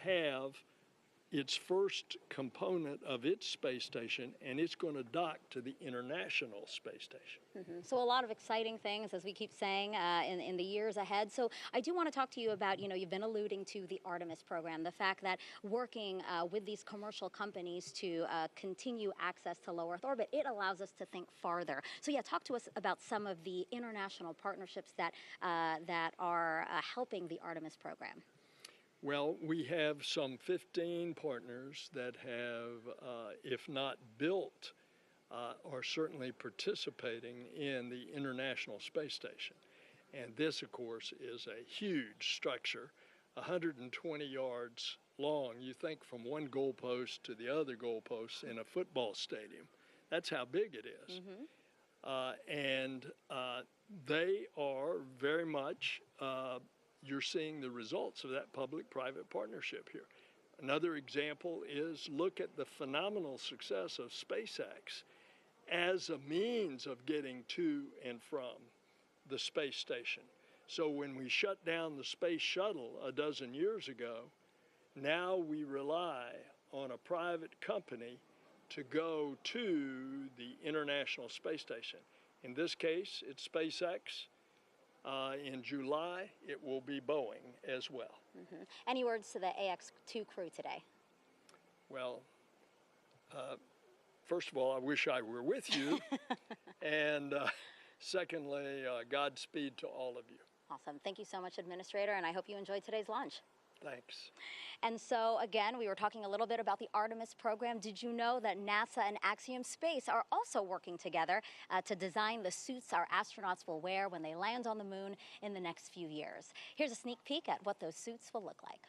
have its first component of its space station, and it's going to dock to the International Space Station. So a lot of exciting things, as we keep saying, in the years ahead. So I do want to talk to you about, you've been alluding to the Artemis program, the fact that working with these commercial companies to continue access to low Earth orbit, it allows us to think farther. So yeah, talk to us about some of the international partnerships that, that are helping the Artemis program. Well, we have some 15 partners that have, if not built, are certainly participating in the International Space Station. And this, of course, is a huge structure, 120 yards long. You think from one goalpost to the other goalpost in a football stadium. That's how big it is. And they are very much you're seeing the results of that public-private partnership here. Another example is look at the phenomenal success of SpaceX as a means of getting to and from the space station. So when we shut down the space shuttle a dozen years ago, now we rely on a private company to go to the International Space Station. In this case, it's SpaceX. In July, it will be Boeing as well. Any words to the AX-2 crew today? Well, first of all, I wish I were with you. And secondly, Godspeed to all of you. Awesome. Thank you so much, Administrator, and I hope you enjoyed today's lunch. Thanks. And so, again, we were talking a little bit about the Artemis program. Did you know that NASA and Axiom Space are also working together to design the suits our astronauts will wear when they land on the moon in the next few years? Here's a sneak peek at what those suits will look like.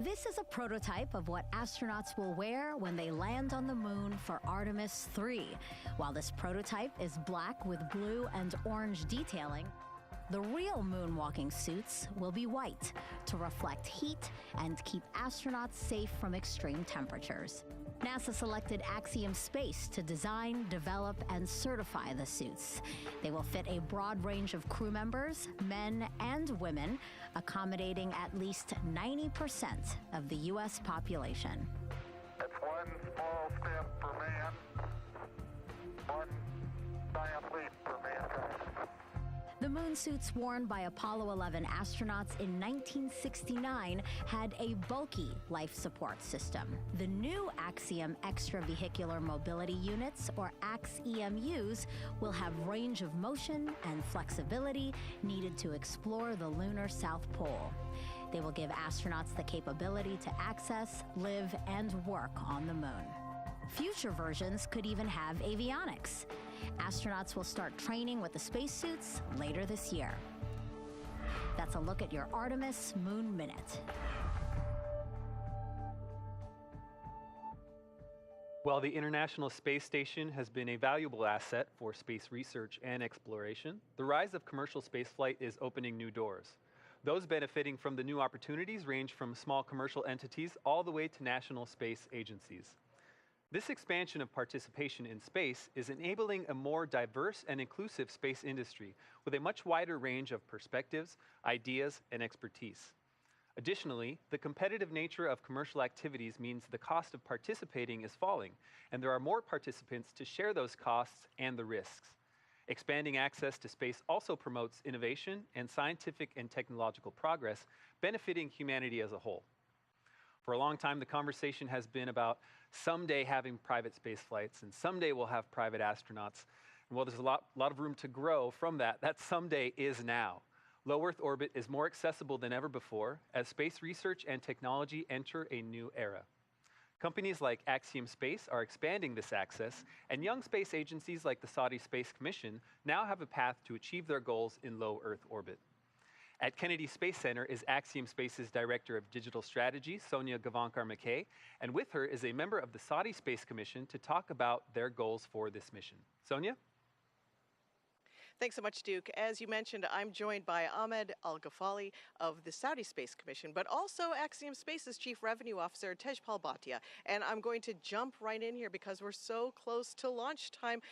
This is a prototype of what astronauts will wear when they land on the moon for Artemis 3. While this prototype is black with blue and orange detailing, the real moonwalking suits will be white to reflect heat and keep astronauts safe from extreme temperatures. NASA selected Axiom Space to design, develop, and certify the suits. They will fit a broad range of crew members, men and women, accommodating at least 90% of the U.S. population. That's one small step for man, one giant leap for mankind. The moon suits worn by Apollo 11 astronauts in 1969 had a bulky life support system. The new Axiom Extravehicular Mobility Units, or AX-EMUs, will have range of motion and flexibility needed to explore the lunar South Pole. They will give astronauts the capability to access, live, and work on the moon. Future versions could even have avionics. Astronauts will start training with the spacesuits later this year. That's a look at your Artemis Moon Minute. While the International Space Station has been a valuable asset for space research and exploration, the rise of commercial spaceflight is opening new doors. Those benefiting from the new opportunities range from small commercial entities all the way to national space agencies. This expansion of participation in space is enabling a more diverse and inclusive space industry with a much wider range of perspectives, ideas, and expertise. Additionally, the competitive nature of commercial activities means the cost of participating is falling, and there are more participants to share those costs and the risks. Expanding access to space also promotes innovation and scientific and technological progress, benefiting humanity as a whole. For a long time, the conversation has been about someday having private space flights, and someday we'll have private astronauts. And while there's a lot of room to grow from that someday is now. Low Earth orbit is more accessible than ever before as space research and technology enter a new era. Companies like Axiom Space are expanding this access, and young space agencies like the Saudi Space Commission now have a path to achieve their goals in low Earth orbit. At Kennedy Space Center is Axiom Space's Director of Digital Strategy, Sonia Gavankar-McKay, and with her is a member of the Saudi Space Commission to talk about their goals for this mission. Sonia? Thanks so much, Duke. As you mentioned, I'm joined by Ahmed Al-Ghafali of the Saudi Space Commission, but also Axiom Space's Chief Revenue Officer, Tejpal Bhatia. And I'm going to jump right in here because we're so close to launch time.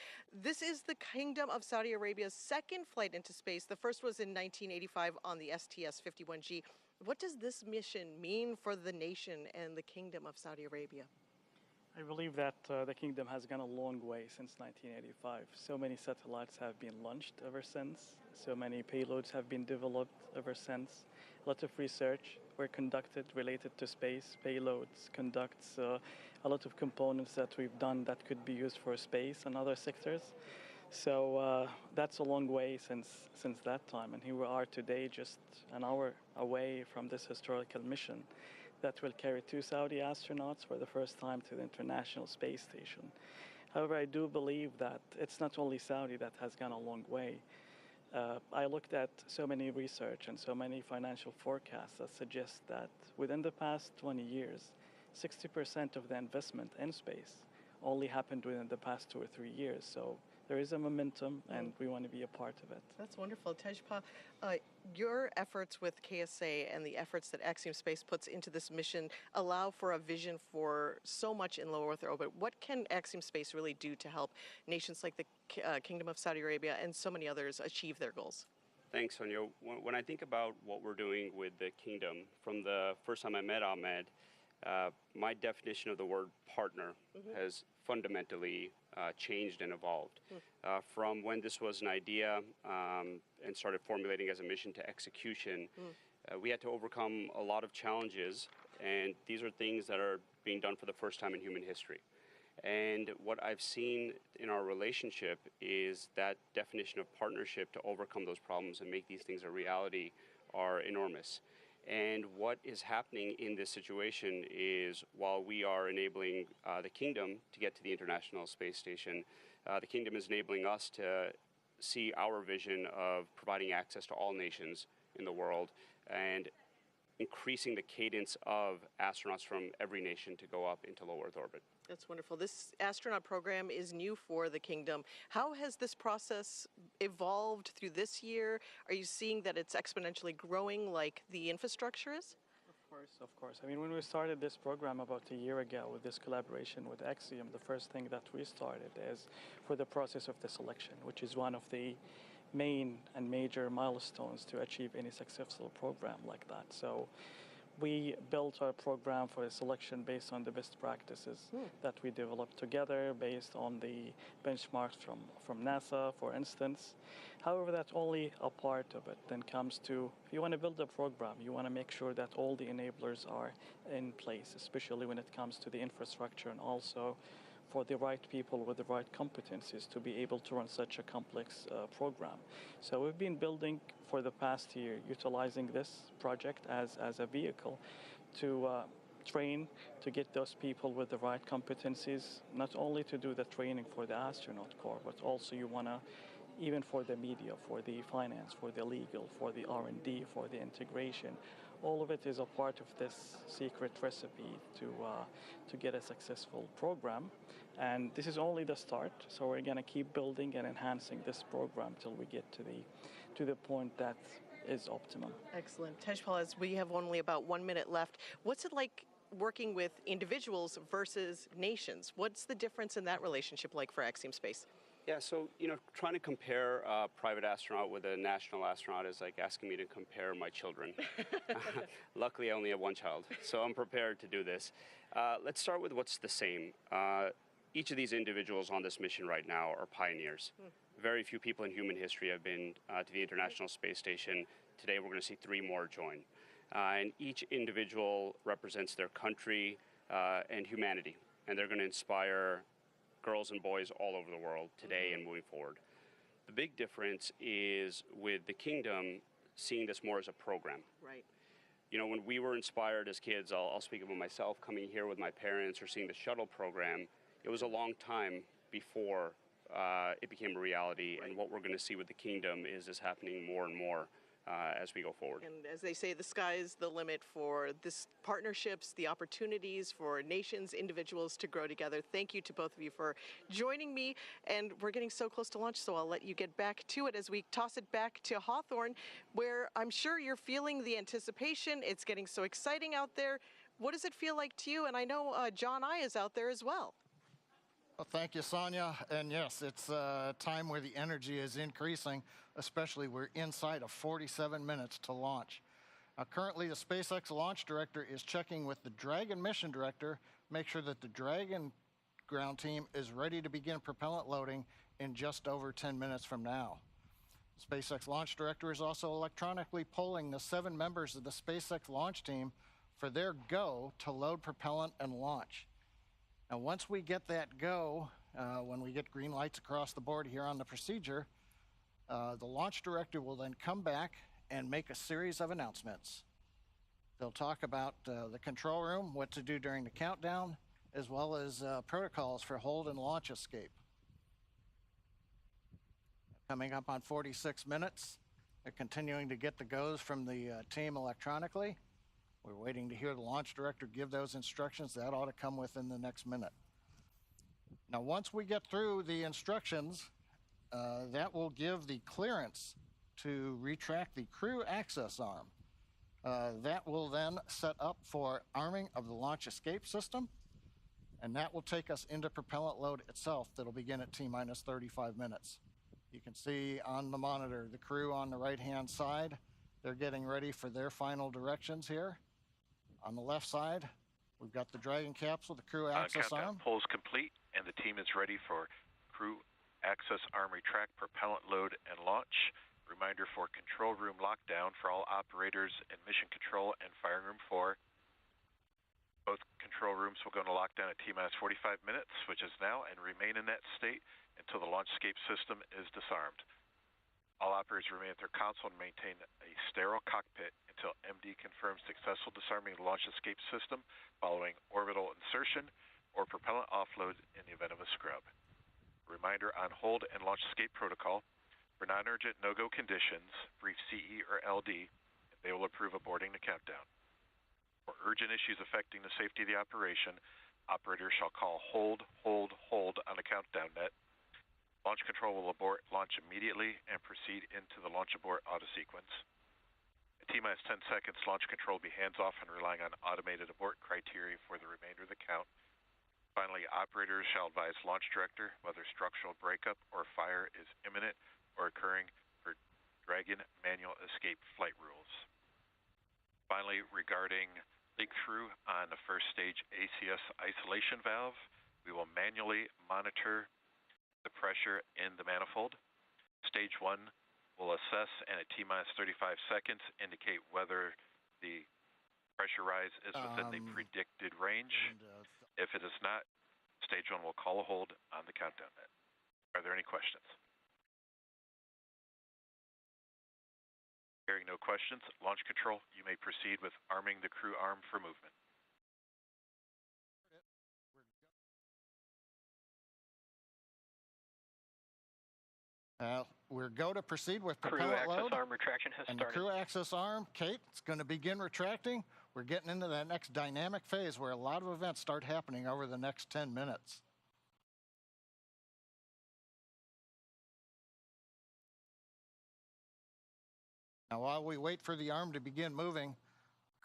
This is the Kingdom of Saudi Arabia's second flight into space. The first was in 1985 on the STS-51G. What does this mission mean for the nation and the Kingdom of Saudi Arabia? I believe that the kingdom has gone a long way since 1985. So many satellites have been launched ever since. So many payloads have been developed ever since. A lot of research were conducted related to space, payloads, conducts, a lot of components that we've done that could be used for space and other sectors. So that's a long way since that time. And here we are today, just an hour away from this historical mission that will carry 2 Saudi astronauts for the first time to the International Space Station. However, I do believe that it's not only Saudi that has gone a long way. I looked at so many research and so many financial forecasts that suggest that within the past 20 years, 60% of the investment in space only happened within the past 2 or 3 years. So there is a momentum, and we want to be a part of it. That's wonderful. Tejpal, your efforts with KSA and the efforts that Axiom Space puts into this mission allow for a vision for so much in low Earth orbit. What can Axiom Space really do to help nations like the Kingdom of Saudi Arabia and so many others achieve their goals? Thanks, Sonia. When I think about what we're doing with the Kingdom, from the first time I met Ahmed, my definition of the word partner has fundamentally changed and evolved. From when this was an idea and started formulating as a mission to execution, we had to overcome a lot of challenges, and these are things that are being done for the first time in human history. And what I've seen in our relationship is that definition of partnership to overcome those problems and make these things a reality are enormous. And what is happening in this situation is, while we are enabling the Kingdom to get to the International Space Station, the Kingdom is enabling us to see our vision of providing access to all nations in the world and increasing the cadence of astronauts from every nation to go up into low Earth orbit. That's wonderful. This astronaut program is new for the Kingdom. How has this process evolved through this year? Are you seeing that it's exponentially growing like the infrastructure is? Of course. I mean, when we started this program about a year ago with this collaboration with Axiom, the first thing that we started is for the process of the selection, which is one of the main and major milestones to achieve any successful program like that. So we built our program for a selection based on the best practices that we developed together, based on the benchmarks from NASA, for instance. However, that's only a part of it. Then comes to, if you want to build a program, you want to make sure that all the enablers are in place, especially when it comes to the infrastructure, and also for the right people with the right competencies to be able to run such a complex program. So we've been building for the past year, utilizing this project as a vehicle to train, to get those people with the right competencies, not only to do the training for the astronaut corps, but also you want to, even for the media, for the finance, for the legal, for the R&D, for the integration. All of it is a part of this secret recipe to get a successful program. And this is only the start, so we're going to keep building and enhancing this program till we get to the point that is optimum. Excellent. Tejpal, as we have only about 1 minute left, what's it like working with individuals versus nations? What's the difference in that relationship like for Axiom Space? Yeah, so, trying to compare a private astronaut with a national astronaut is like asking me to compare my children. Luckily, I only have one child, so I'm prepared to do this. Let's start with what's the same. Each of these individuals on this mission right now are pioneers. Very few people in human history have been to the International Space Station. Today, we're going to see 3 more join. And each individual represents their country and humanity, and they're going to inspire girls and boys all over the world today and moving forward. The big difference is with the Kingdom seeing this more as a program. Right. When we were inspired as kids, I'll speak about myself, coming here with my parents or seeing the shuttle program, it was a long time before it became a reality. Right. And what we're going to see with the Kingdom is this happening more and more. as we go forward. And as they say, the sky is the limit for this partnerships, the opportunities for nations, individuals to grow together. Thank you to both of you for joining me. And we're getting so close to launch, so I'll let you get back to it as we toss it back to Hawthorne, where I'm sure you're feeling the anticipation. It's getting so exciting out there. What does it feel like to you? And I know John I is out there as well. Well, thank you, Sonia. And yes, it's a time where the energy is increasing, especially we're inside of 47 minutes to launch. Currently, the SpaceX launch director is checking with the Dragon mission director, make sure that the Dragon ground team is ready to begin propellant loading in just over 10 minutes from now. The SpaceX launch director is also electronically polling the 7 members of the SpaceX launch team for their go to load propellant and launch. Now, once we get that go, when we get green lights across the board here on the procedure, the launch director will then come back and make a series of announcements. They'll talk about the control room, what to do during the countdown, as well as protocols for hold and launch escape. Coming up on 46 minutes, they're continuing to get the goes from the team electronically. We're waiting to hear the launch director give those instructions. That ought to come within the next minute. Now, once we get through the instructions, that will give the clearance to retract the crew access arm. That will then set up for arming of the launch escape system, and that will take us into propellant load itself. That'll begin at T-minus 35 minutes. You can see on the monitor the crew on the right-hand side. They're getting ready for their final directions here. On the left side, we've got the Dragon capsule, the crew access arm. Countdown polls complete, and the team is ready for crew access arm retract, propellant load, and launch. Reminder for control room lockdown for all operators in mission control and firing room 4. Both control rooms will go into lockdown at T-minus 45 minutes, which is now, and remain in that state until the launch escape system is disarmed. All operators remain at their console and maintain a sterile cockpit until MD confirms successful disarming of the launch escape system following orbital insertion or propellant offload in the event of a scrub. Reminder on hold and launch escape protocol. For non-urgent no-go conditions, brief CE or LD, and they will approve aborting the countdown. For urgent issues affecting the safety of the operation, operators shall call hold, hold, hold on the countdown net. Launch control will abort launch immediately and proceed into the launch abort auto sequence. At T-minus 10 seconds, launch control will be hands-off and relying on automated abort criteria for the remainder of the count. Finally, operators shall advise launch director whether structural breakup or fire is imminent or occurring for Dragon manual escape flight rules. Finally, regarding leak-through on the first stage ACS isolation valve, we will manually monitor the pressure in the manifold. Stage 1 will assess and at T-minus 35 seconds indicate whether the pressure rise is within the predicted range. If it is not, stage 1 will call a hold on the countdown net. Are there any questions? Hearing no questions, launch control, you may proceed with arming the crew arm for movement. We're go to proceed with propellant load. Crew access arm retraction has and started. The crew access arm, Kate, it's going to begin retracting. We're getting into that next dynamic phase where a lot of events start happening over the next 10 minutes. Now, while we wait for the arm to begin moving,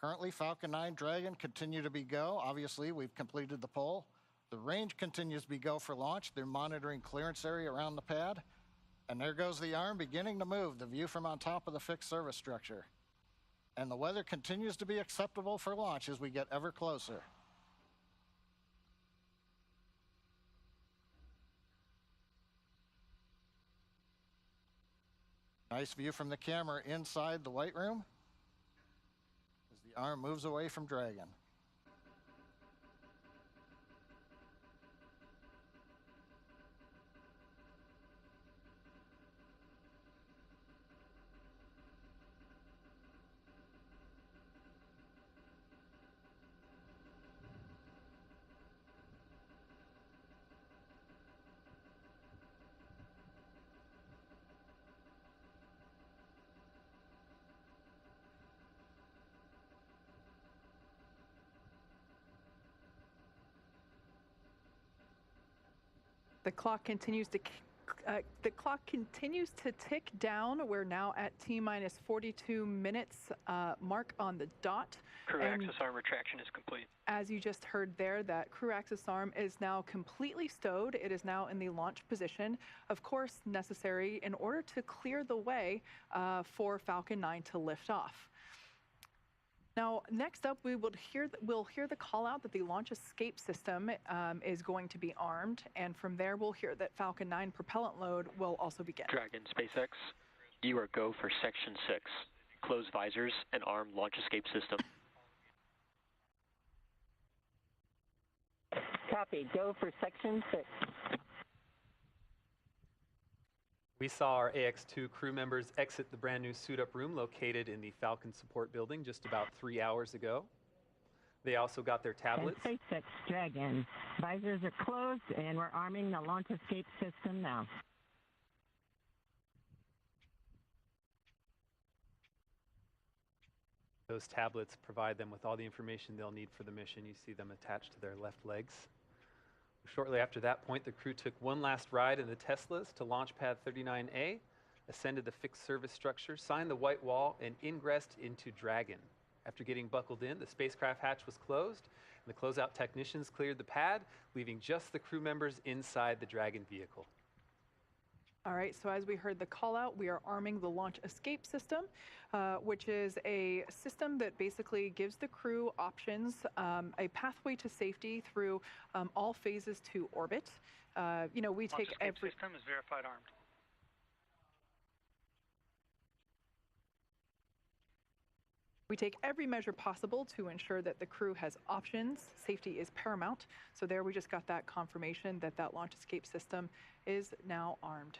currently Falcon 9 Dragon continue to be go. Obviously, we've completed the poll. The range continues to be go for launch. They're monitoring clearance area around the pad. And there goes the arm beginning to move, the view from on top of the fixed service structure. And the weather continues to be acceptable for launch as we get ever closer. Nice view from the camera inside the White Room as the arm moves away from Dragon. The clock continues to tick down. We're now at T-minus 42 minutes mark on the dot. Crew access arm retraction is complete. As you just heard there, that crew access arm is now completely stowed. It is now in the launch position, of course necessary in order to clear the way for Falcon 9 to lift off. Now, next up, we'll hear the call out that the launch escape system is going to be armed, and from there we'll hear that Falcon 9 propellant load will also begin. Dragon SpaceX, you are go for Section 6. Close visors and arm launch escape system. Copy, go for Section 6. We saw our AX-2 crew members exit the brand new suit-up room located in the Falcon Support Building just about 3 hours ago. They also got their tablets. And SpaceX Dragon, visors are closed and we're arming the launch escape system now. Those tablets provide them with all the information they'll need for the mission. You see them attached to their left legs. Shortly after that point, the crew took one last ride in the Teslas to launch pad 39A, ascended the fixed service structure, signed the white wall, and ingressed into Dragon. After getting buckled in, the spacecraft hatch was closed, and the closeout technicians cleared the pad, leaving just the crew members inside the Dragon vehicle. All right, so as we heard the call out, we are arming the launch escape system, which is a system that basically gives the crew options, a pathway to safety through all phases to orbit. You know, we launch take escape system is verified armed. We take every measure possible to ensure that the crew has options. Safety is paramount. So there we just got that confirmation that that launch escape system is now armed.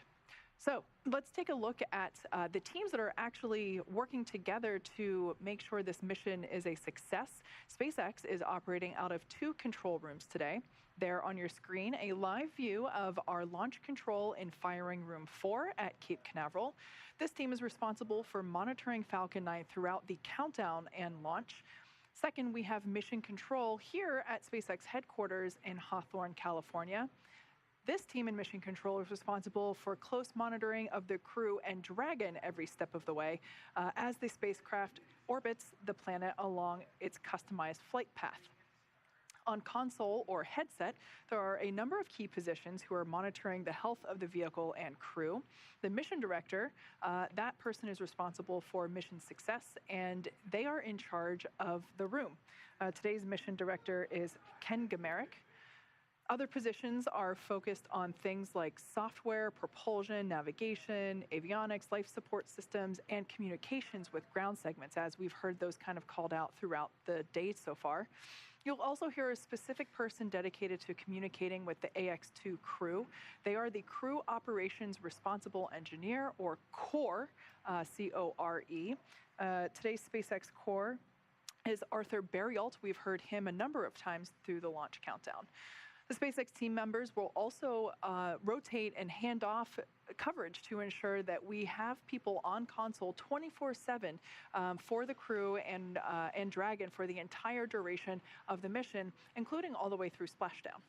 So let's take a look at the teams that are actually working together to make sure this mission is a success. SpaceX is operating out of 2 control rooms today. There on your screen, a live view of our launch control in firing room 4 at Cape Canaveral. This team is responsible for monitoring Falcon 9 throughout the countdown and launch. Second, we have mission control here at SpaceX headquarters in Hawthorne, California. This team in mission control is responsible for close monitoring of the crew and Dragon every step of the way as the spacecraft orbits the planet along its customized flight path. On console or headset, there are a number of key positions who are monitoring the health of the vehicle and crew. The mission director, that person is responsible for mission success, and they are in charge of the room. Today's mission director is Ken Gamerick. Other positions are focused on things like software, propulsion, navigation, avionics, life support systems, and communications with ground segments, as we've heard those kind of called out throughout the day so far. You'll also hear a specific person dedicated to communicating with the AX-2 crew. They are the Crew Operations Responsible Engineer, or CORE, C-O-R-E. Today's SpaceX CORE is Arthur Berrialt. We've heard him a number of times through the launch countdown. The SpaceX team members will also rotate and hand off coverage to ensure that we have people on console 24/7 for the crew and Dragon for the entire duration of the mission, including all the way through splashdown.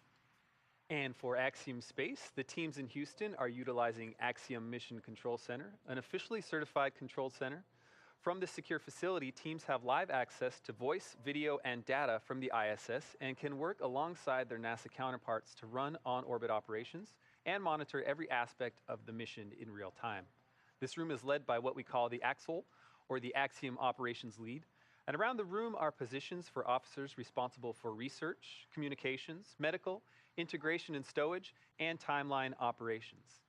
And for Axiom Space, the teams in Houston are utilizing Axiom Mission Control Center, an officially certified control center. From this secure facility, teams have live access to voice, video, and data from the ISS and can work alongside their NASA counterparts to run on-orbit operations and monitor every aspect of the mission in real time. This room is led by what we call the Axle, or the Axiom Operations Lead. And around the room are positions for officers responsible for research, communications, medical, integration and stowage, and timeline operations.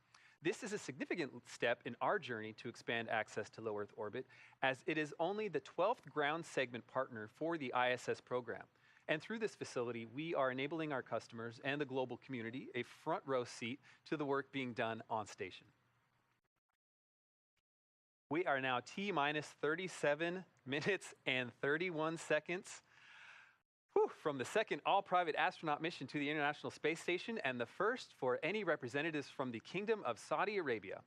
This is a significant step in our journey to expand access to low Earth orbit, as it is only the 12th ground segment partner for the ISS program. And through this facility, we are enabling our customers and the global community a front row seat to the work being done on station. We are now T-minus 37 minutes and 31 seconds from the second all-private astronaut mission to the International Space Station, and the first for any representatives from the Kingdom of Saudi Arabia.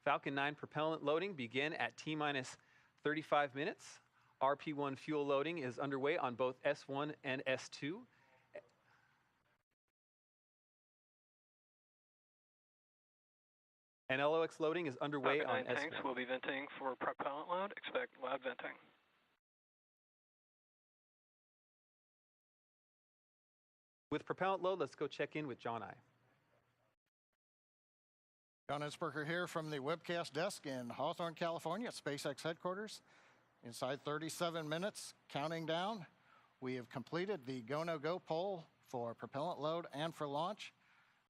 Falcon 9 propellant loading began at T-minus 35 minutes. RP-1 fuel loading is underway on both S1 and S2. And LOX loading is underway Falcon on 9 tanks S1. will be venting for propellant load. Expect loud venting. With propellant load, let's go check in with John I. John Innsbrucker here from the webcast desk in Hawthorne, California at SpaceX headquarters. Inside 37 minutes, counting down, we have completed the go-no-go poll for propellant load and for launch.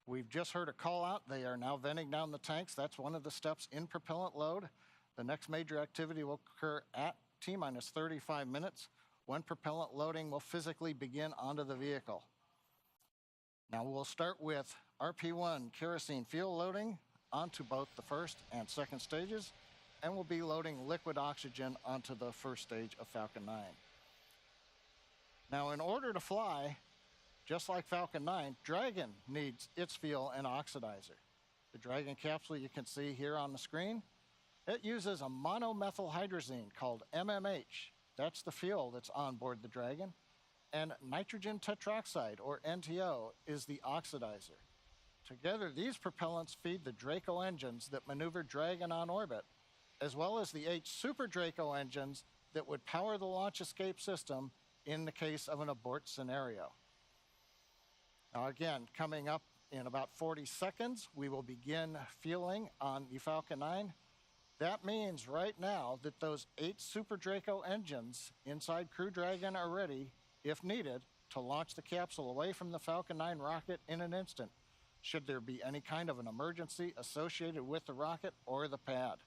We've just heard a call out. They are now venting down the tanks. That's one of the steps in propellant load. The next major activity will occur at T-minus 35 minutes when propellant loading will physically begin onto the vehicle. Now we'll start with RP1 kerosene fuel loading onto both the first and second stages, and we'll be loading liquid oxygen onto the first stage of Falcon 9. Now, in order to fly, just like Falcon 9, Dragon needs its fuel and oxidizer. The Dragon capsule you can see here on the screen, it uses a monomethylhydrazine called MMH. That's the fuel that's on board the Dragon. And nitrogen tetroxide, or NTO, is the oxidizer. Together, these propellants feed the Draco engines that maneuver Dragon on orbit, as well as the 8 Super Draco engines that would power the launch escape system in the case of an abort scenario. Now again, coming up in about 40 seconds, we will begin fueling on the Falcon 9. That means right now that those 8 Super Draco engines inside Crew Dragon are ready, if needed, to launch the capsule away from the Falcon 9 rocket in an instant, should there be any kind of an emergency associated with the rocket or the pad.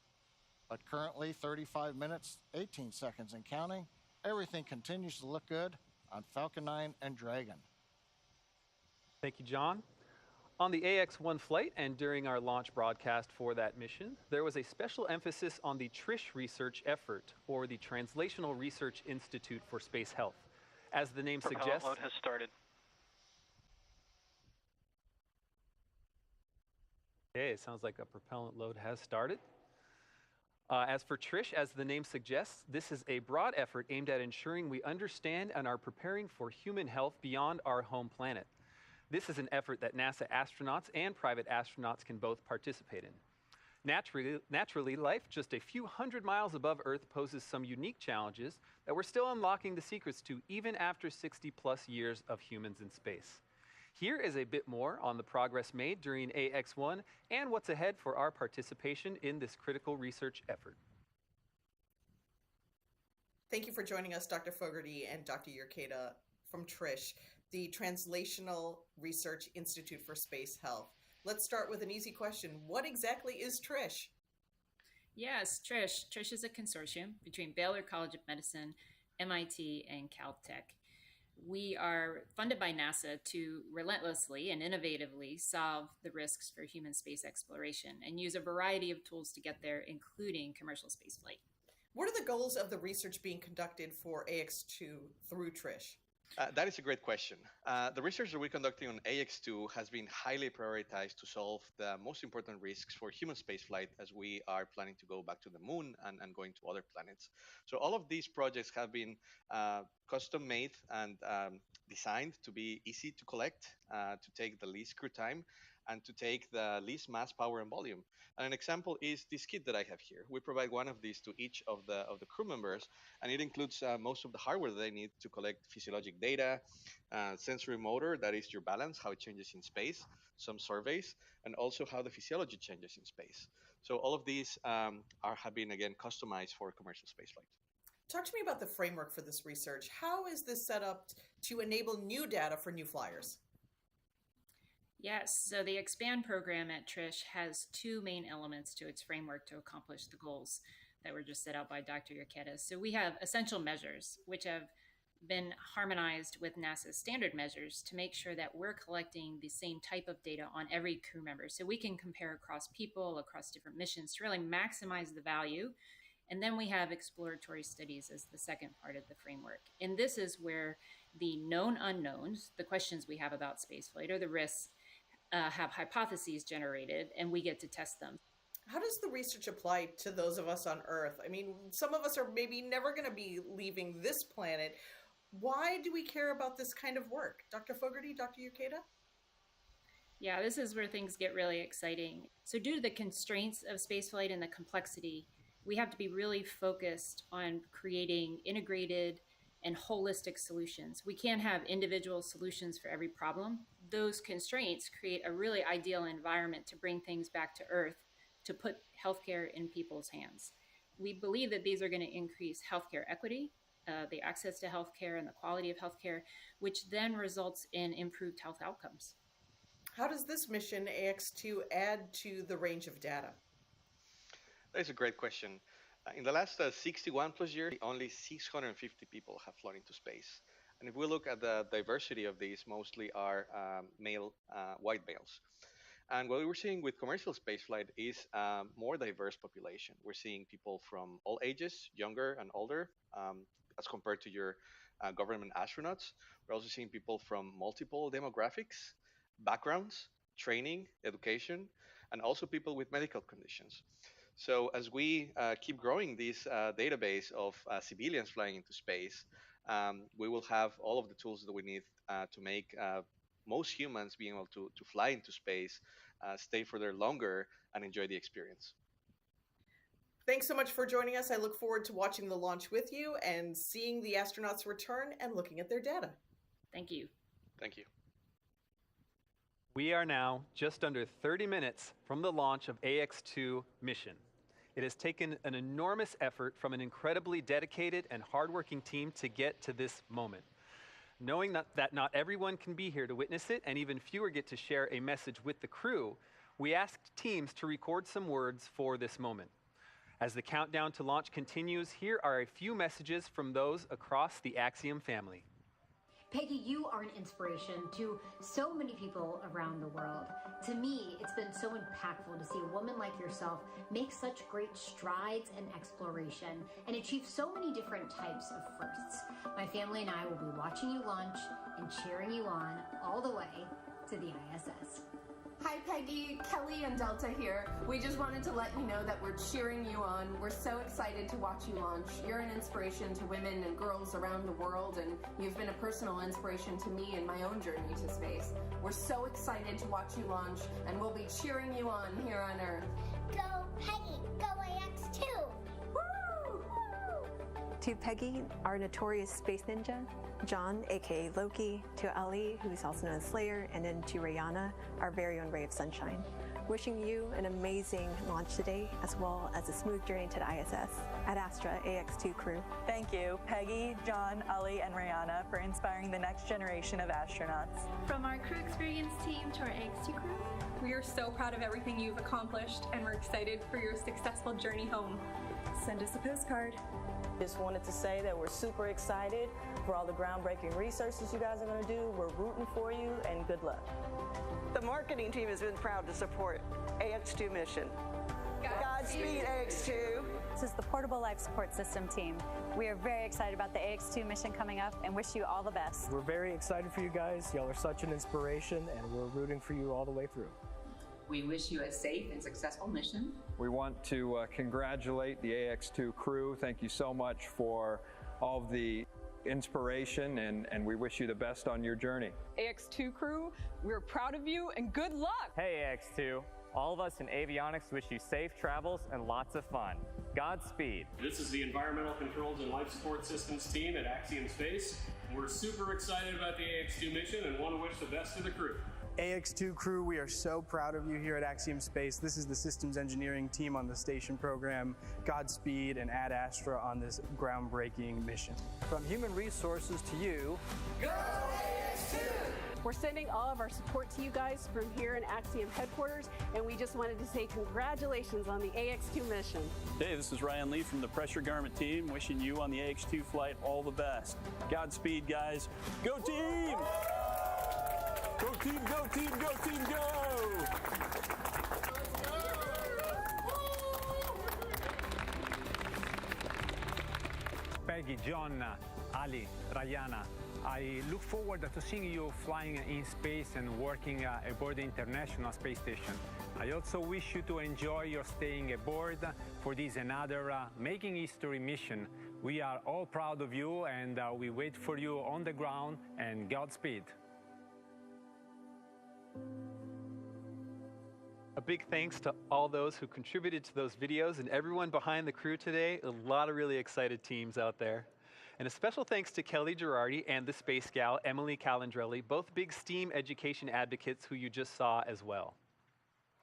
But currently, 35 minutes, 18 seconds and counting, everything continues to look good on Falcon 9 and Dragon. Thank you, John. On the AX-1 flight and during our launch broadcast for that mission, there was a special emphasis on the TRISH research effort, or the Translational Research Institute for Space Health. As the name suggests, Propellant load has started. Okay, it sounds like a propellant load has started. As for TRISH, as the name suggests, this is a broad effort aimed at ensuring we understand and are preparing for human health beyond our home planet. This is an effort that NASA astronauts and private astronauts can both participate in. Naturally, life just a few hundred miles above Earth poses some unique challenges that we're still unlocking the secrets to even after 60+ years of humans in space. Here is a bit more on the progress made during AX-1 and what's ahead for our participation in this critical research effort. Thank you for joining us, Dr. Fogarty and Dr. Urqueta from TRISH, the Translational Research Institute for Space Health. Let's start with an easy question. What exactly is TRISH? Yes, TRISH. TRISH is a consortium between Baylor College of Medicine, MIT, and Caltech. We are funded by NASA to relentlessly and innovatively solve the risks for human space exploration and use a variety of tools to get there, including commercial spaceflight. What are the goals of the research being conducted for AX-2 through TRISH? That is a great question. The research that we're conducting on AX-2 has been highly prioritized to solve the most important risks for human spaceflight as we are planning to go back to the moon and going to other planets. So all of these projects have been custom made and designed to be easy to collect, to take the least crew time, and to take the least mass, power, and volume. And an example is this kit that I have here. We provide one of these to each of the crew members, and it includes most of the hardware that they need to collect physiologic data, sensory motor, that is your balance, how it changes in space, some surveys, and also how the physiology changes in space. So all of these have been, again, customized for commercial spaceflight. Talk to me about the framework for this research. How is this set up to enable new data for new flyers? Yes, so the EXPAND program at TRISH has 2 main elements to its framework to accomplish the goals that were just set out by Dr. Urqueta. So we have essential measures, which have been harmonized with NASA's standard measures to make sure that we're collecting the same type of data on every crew member. So we can compare across people, across different missions to really maximize the value. And then we have exploratory studies as the second part of the framework. And this is where the known unknowns, the questions we have about spaceflight or the risks, have hypotheses generated, and we get to test them. How does the research apply to those of us on Earth? I mean, some of us are maybe never going to be leaving this planet. Why do we care about this kind of work? Dr. Fogarty, Dr. Urqueta? Yeah, this is where things get really exciting. So due to the constraints of spaceflight and the complexity, we have to be really focused on creating integrated and holistic solutions. We can't have individual solutions for every problem. Those constraints create a really ideal environment to bring things back to Earth, to put healthcare in people's hands. We believe that these are going to increase healthcare equity, the access to healthcare and the quality of healthcare, which then results in improved health outcomes. How does this mission, AX2, add to the range of data? That is a great question. In the last 61 plus years, only 650 people have flown into space. And if we look at the diversity of these, mostly are male, white males. And what we're seeing with commercial spaceflight is a more diverse population. We're seeing people from all ages, younger and older, as compared to your government astronauts. We're also seeing people from multiple demographics, backgrounds, training, education, and also people with medical conditions. So as we keep growing this database of civilians flying into space, we will have all of the tools that we need to make most humans being able to fly into space, stay further longer, and enjoy the experience. Thanks so much for joining us. I look forward to watching the launch with you and seeing the astronauts return and looking at their data. Thank you. Thank you. We are now just under 30 minutes from the launch of AX2 mission. It has taken an enormous effort from an incredibly dedicated and hardworking team to get to this moment. Knowing that not everyone can be here to witness it, and even fewer get to share a message with the crew, we asked teams to record some words for this moment. As the countdown to launch continues, here are a few messages from those across the Axiom family. Peggy, you are an inspiration to so many people around the world. To me, it's been so impactful to see a woman like yourself make such great strides in exploration and achieve so many different types of firsts. My family and I will be watching you launch and cheering you on all the way to the ISS. Hi Peggy, Kelly and Delta here. We just wanted to let you know that we're cheering you on. We're so excited to watch you launch. You're an inspiration to women and girls around the world, and you've been a personal inspiration to me in my own journey to space. We're so excited to watch you launch, and we'll be cheering you on here on Earth. Go Peggy, go AX2! Woo! To Peggy, our notorious space ninja, John, aka Loki, to Ali, who is also known as Slayer, and then to Rihanna, our very own ray of sunshine. Wishing you an amazing launch today, as well as a smooth journey to the ISS. Ad Astra AX2 crew. Thank you, Peggy, John, Ali, and Rihanna, for inspiring the next generation of astronauts. From our crew experience team to our AX2 crew, we are so proud of everything you've accomplished, and we're excited for your successful journey home. Send us a postcard. Just wanted to say that we're super excited for all the groundbreaking researches you guys are going to do. We're rooting for you, and good luck. The marketing team has been proud to support AX2 mission. Godspeed, AX2. This is the Portable Life Support System team. We are very excited about the AX2 mission coming up and wish you all the best. We're very excited for you guys. Y'all are such an inspiration, and we're rooting for you all the way through. We wish you a safe and successful mission. We want to congratulate the AX2 crew. Thank you so much for all of the inspiration, and we wish you the best on your journey. AX2 crew, we're proud of you and good luck! Hey AX2, all of us in avionics wish you safe travels and lots of fun. Godspeed. This is the Environmental Controls and Life Support Systems team at Axiom Space. We're super excited about the AX2 mission and want to wish the best to the crew. AX2 crew, we are so proud of you here at Axiom Space. This is the systems engineering team on the station program. Godspeed and Ad Astra on this groundbreaking mission. From human resources to you, go AX2! We're sending all of our support to you guys from here in Axiom headquarters, and we just wanted to say congratulations on the AX2 mission. Hey, this is Ryan Lee from the Pressure Garment team, wishing you on the AX2 flight all the best. Godspeed, guys. Go team! Go team, go team, go team, go! Peggy, John, Ali, Rihanna, I look forward to seeing you flying in space and working aboard the International Space Station. I also wish you to enjoy your staying aboard for this another Making History mission. We are all proud of you, and we wait for you on the ground, and Godspeed. A big thanks to all those who contributed to those videos and everyone behind the crew today. A lot of really excited teams out there. And a special thanks to Kelly Girardi and the Space Gal, Emily Calandrelli, both big STEAM education advocates who you just saw as well.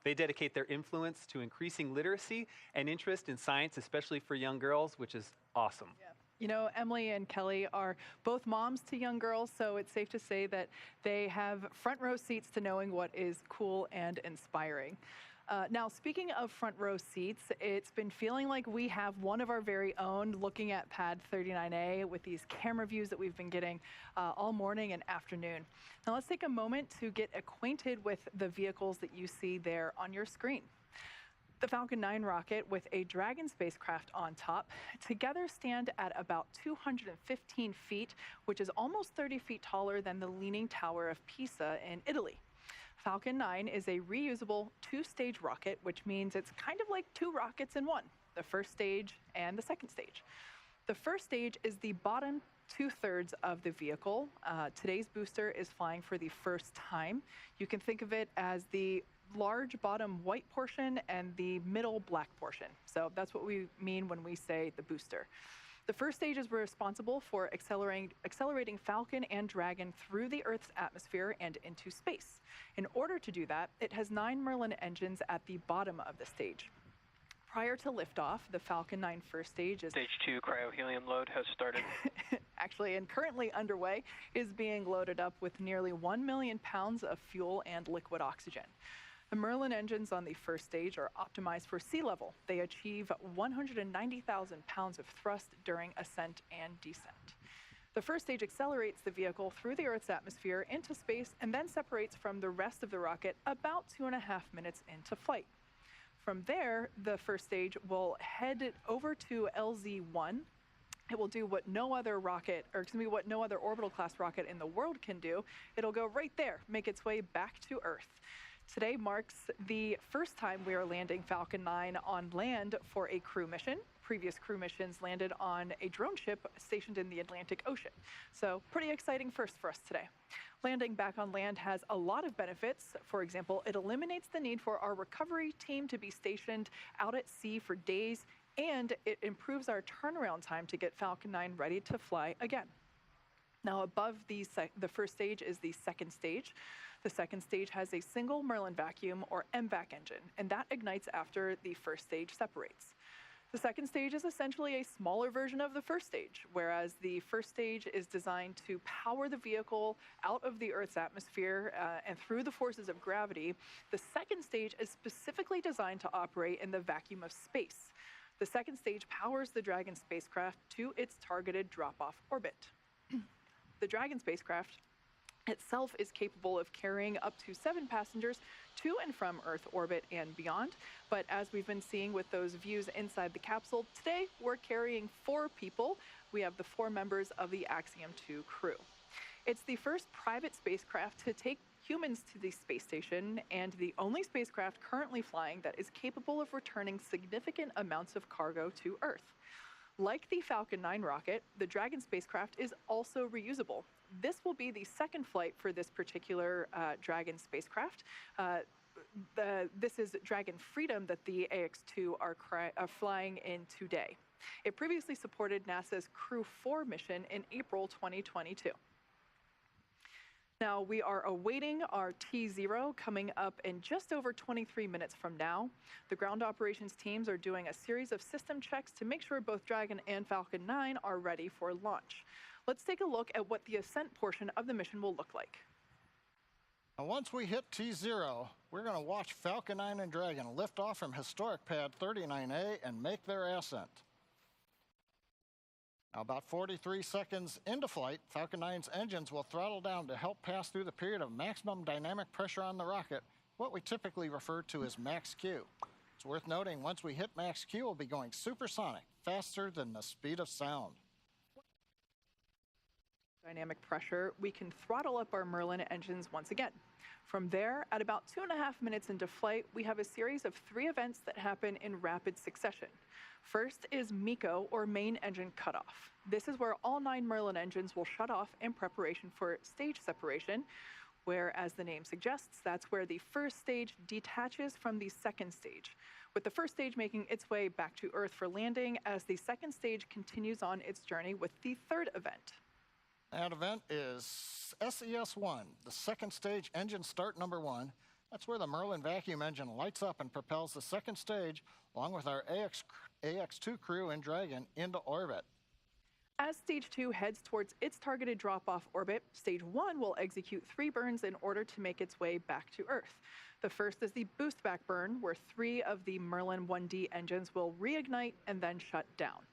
They dedicate their influence to increasing literacy and interest in science, especially for young girls, which is awesome. Yeah. You know, Emily and Kelly are both moms to young girls, so it's safe to say that they have front row seats to knowing what is cool and inspiring. Now, speaking of front row seats, it's been feeling like we have one of our very own looking at Pad 39A with these camera views that we've been getting all morning and afternoon. Now, let's take a moment to get acquainted with the vehicles that you see there on your screen. The Falcon 9 rocket with a Dragon spacecraft on top together stand at about 215 feet, which is almost 30 feet taller than the Leaning Tower of Pisa in Italy. Falcon 9 is a reusable two-stage rocket, which means it's kind of like two rockets in one, the first stage and the second stage. The first stage is the bottom two-thirds of the vehicle. Today's booster is flying for the first time. You can think of it as the large bottom white portion and the middle black portion. So that's what we mean when we say the booster. The first stage is responsible for accelerating Falcon and Dragon through the Earth's atmosphere and into space. In order to do that, it has 9 Merlin engines at the bottom of the stage. Prior to liftoff, the Falcon 9 first stage is... Stage 2 cryohelium load has started. Actually, and currently underway, is being loaded up with nearly 1 million pounds of fuel and liquid oxygen. The Merlin engines on the first stage are optimized for sea level. They achieve 190,000 pounds of thrust during ascent and descent. The first stage accelerates the vehicle through the Earth's atmosphere into space and then separates from the rest of the rocket about 2.5 minutes into flight. From there, the first stage will head over to LZ-1. It will do what no other rocket, or excuse me, what no other orbital class rocket in the world can do. It'll go right there, make its way back to Earth. Today marks the first time we are landing Falcon 9 on land for a crew mission. Previous crew missions landed on a drone ship stationed in the Atlantic Ocean. So pretty exciting first for us today. Landing back on land has a lot of benefits. For example, it eliminates the need for our recovery team to be stationed out at sea for days, and it improves our turnaround time to get Falcon 9 ready to fly again. Now above the first stage is the second stage. The second stage has a single Merlin vacuum or MVAC engine, and that ignites after the first stage separates. The second stage is essentially a smaller version of the first stage, whereas the first stage is designed to power the vehicle out of the Earth's atmosphere and through the forces of gravity. The second stage is specifically designed to operate in the vacuum of space. The second stage powers the Dragon spacecraft to its targeted drop-off orbit. The Dragon spacecraft itself is capable of carrying up to 7 passengers to and from Earth orbit and beyond. But as we've been seeing with those views inside the capsule, today we're carrying 4 people. We have the 4 members of the Axiom 2 crew. It's the first private spacecraft to take humans to the space station and the only spacecraft currently flying that is capable of returning significant amounts of cargo to Earth. Like the Falcon 9 rocket, the Dragon spacecraft is also reusable. This will be the second flight for this particular Dragon spacecraft. This is Dragon Freedom that the AX-2 are flying in today. It previously supported NASA's Crew 4 mission in April 2022. Now, we are awaiting our T0 coming up in just over 23 minutes from now. The ground operations teams are doing a series of system checks to make sure both Dragon and Falcon 9 are ready for launch. Let's take a look at what the ascent portion of the mission will look like. Now, once we hit T0, we're going to watch Falcon 9 and Dragon lift off from historic Pad 39A and make their ascent. Now, about 43 seconds into flight, Falcon 9's engines will throttle down to help pass through the period of maximum dynamic pressure on the rocket, what we typically refer to as max Q. It's worth noting, once we hit max Q, we'll be going supersonic, faster than the speed of sound. Dynamic pressure, we can throttle up our Merlin engines once again. From there, at about 2.5 minutes into flight, we have a series of 3 events that happen in rapid succession. First is MECO, or main engine cutoff. This is where all 9 Merlin engines will shut off in preparation for stage separation. where, as the name suggests, that's where the first stage detaches from the second stage, with the first stage making its way back to Earth for landing as the second stage continues on its journey with the third event. That event is SES-1, the second stage engine start number 1. That's where the Merlin vacuum engine lights up and propels the second stage, along with our AX-2 crew and Dragon, into orbit. As Stage 2 heads towards its targeted drop-off orbit, Stage 1 will execute 3 burns in order to make its way back to Earth. The first is the boost back burn, where 3 of the Merlin 1D engines will reignite and then shut down.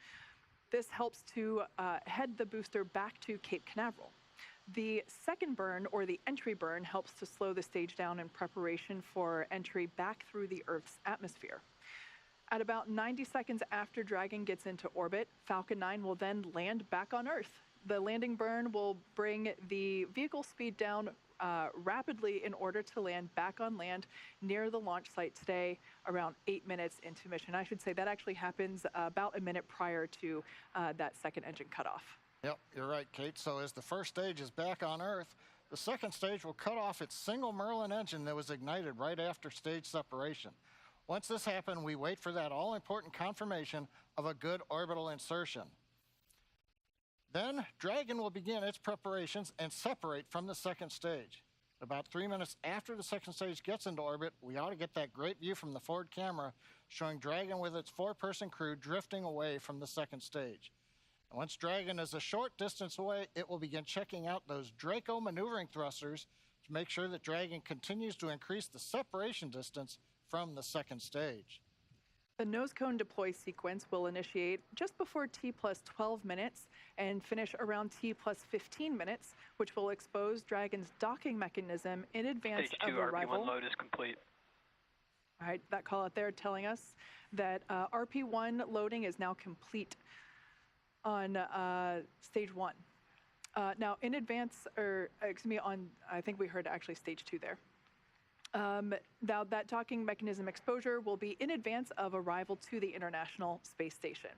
This helps to head the booster back to Cape Canaveral. The second burn, or the entry burn, helps to slow the stage down in preparation for entry back through the Earth's atmosphere. At about 90 seconds after Dragon gets into orbit, Falcon 9 will then land back on Earth. The landing burn will bring the vehicle speed down rapidly in order to land back on land near the launch site today, around 8 minutes into mission. I should say that actually happens about a minute prior to that second engine cutoff. Yep, you're right, Kate. So as the first stage is back on Earth, the second stage will cut off its single Merlin engine that was ignited right after stage separation. Once this happens, we wait for that all-important confirmation of a good orbital insertion. Then, Dragon will begin its preparations and separate from the second stage. About 3 minutes after the second stage gets into orbit, we ought to get that great view from the forward camera showing Dragon with its 4-person crew drifting away from the second stage. And once Dragon is a short distance away, it will begin checking out those Draco maneuvering thrusters to make sure that Dragon continues to increase the separation distance from the second stage. The nose cone deploy sequence will initiate just before T plus 12 minutes and finish around T plus 15 minutes, which will expose Dragon's docking mechanism in advance Stage 2 of arrival. RP1 load is complete. All right, that call out there telling us that RP1 loading is now complete on Stage 1. Now, in advance, or excuse me, I think we heard actually Stage 2 there. Now, that docking mechanism exposure will be in advance of arrival to the International Space Station.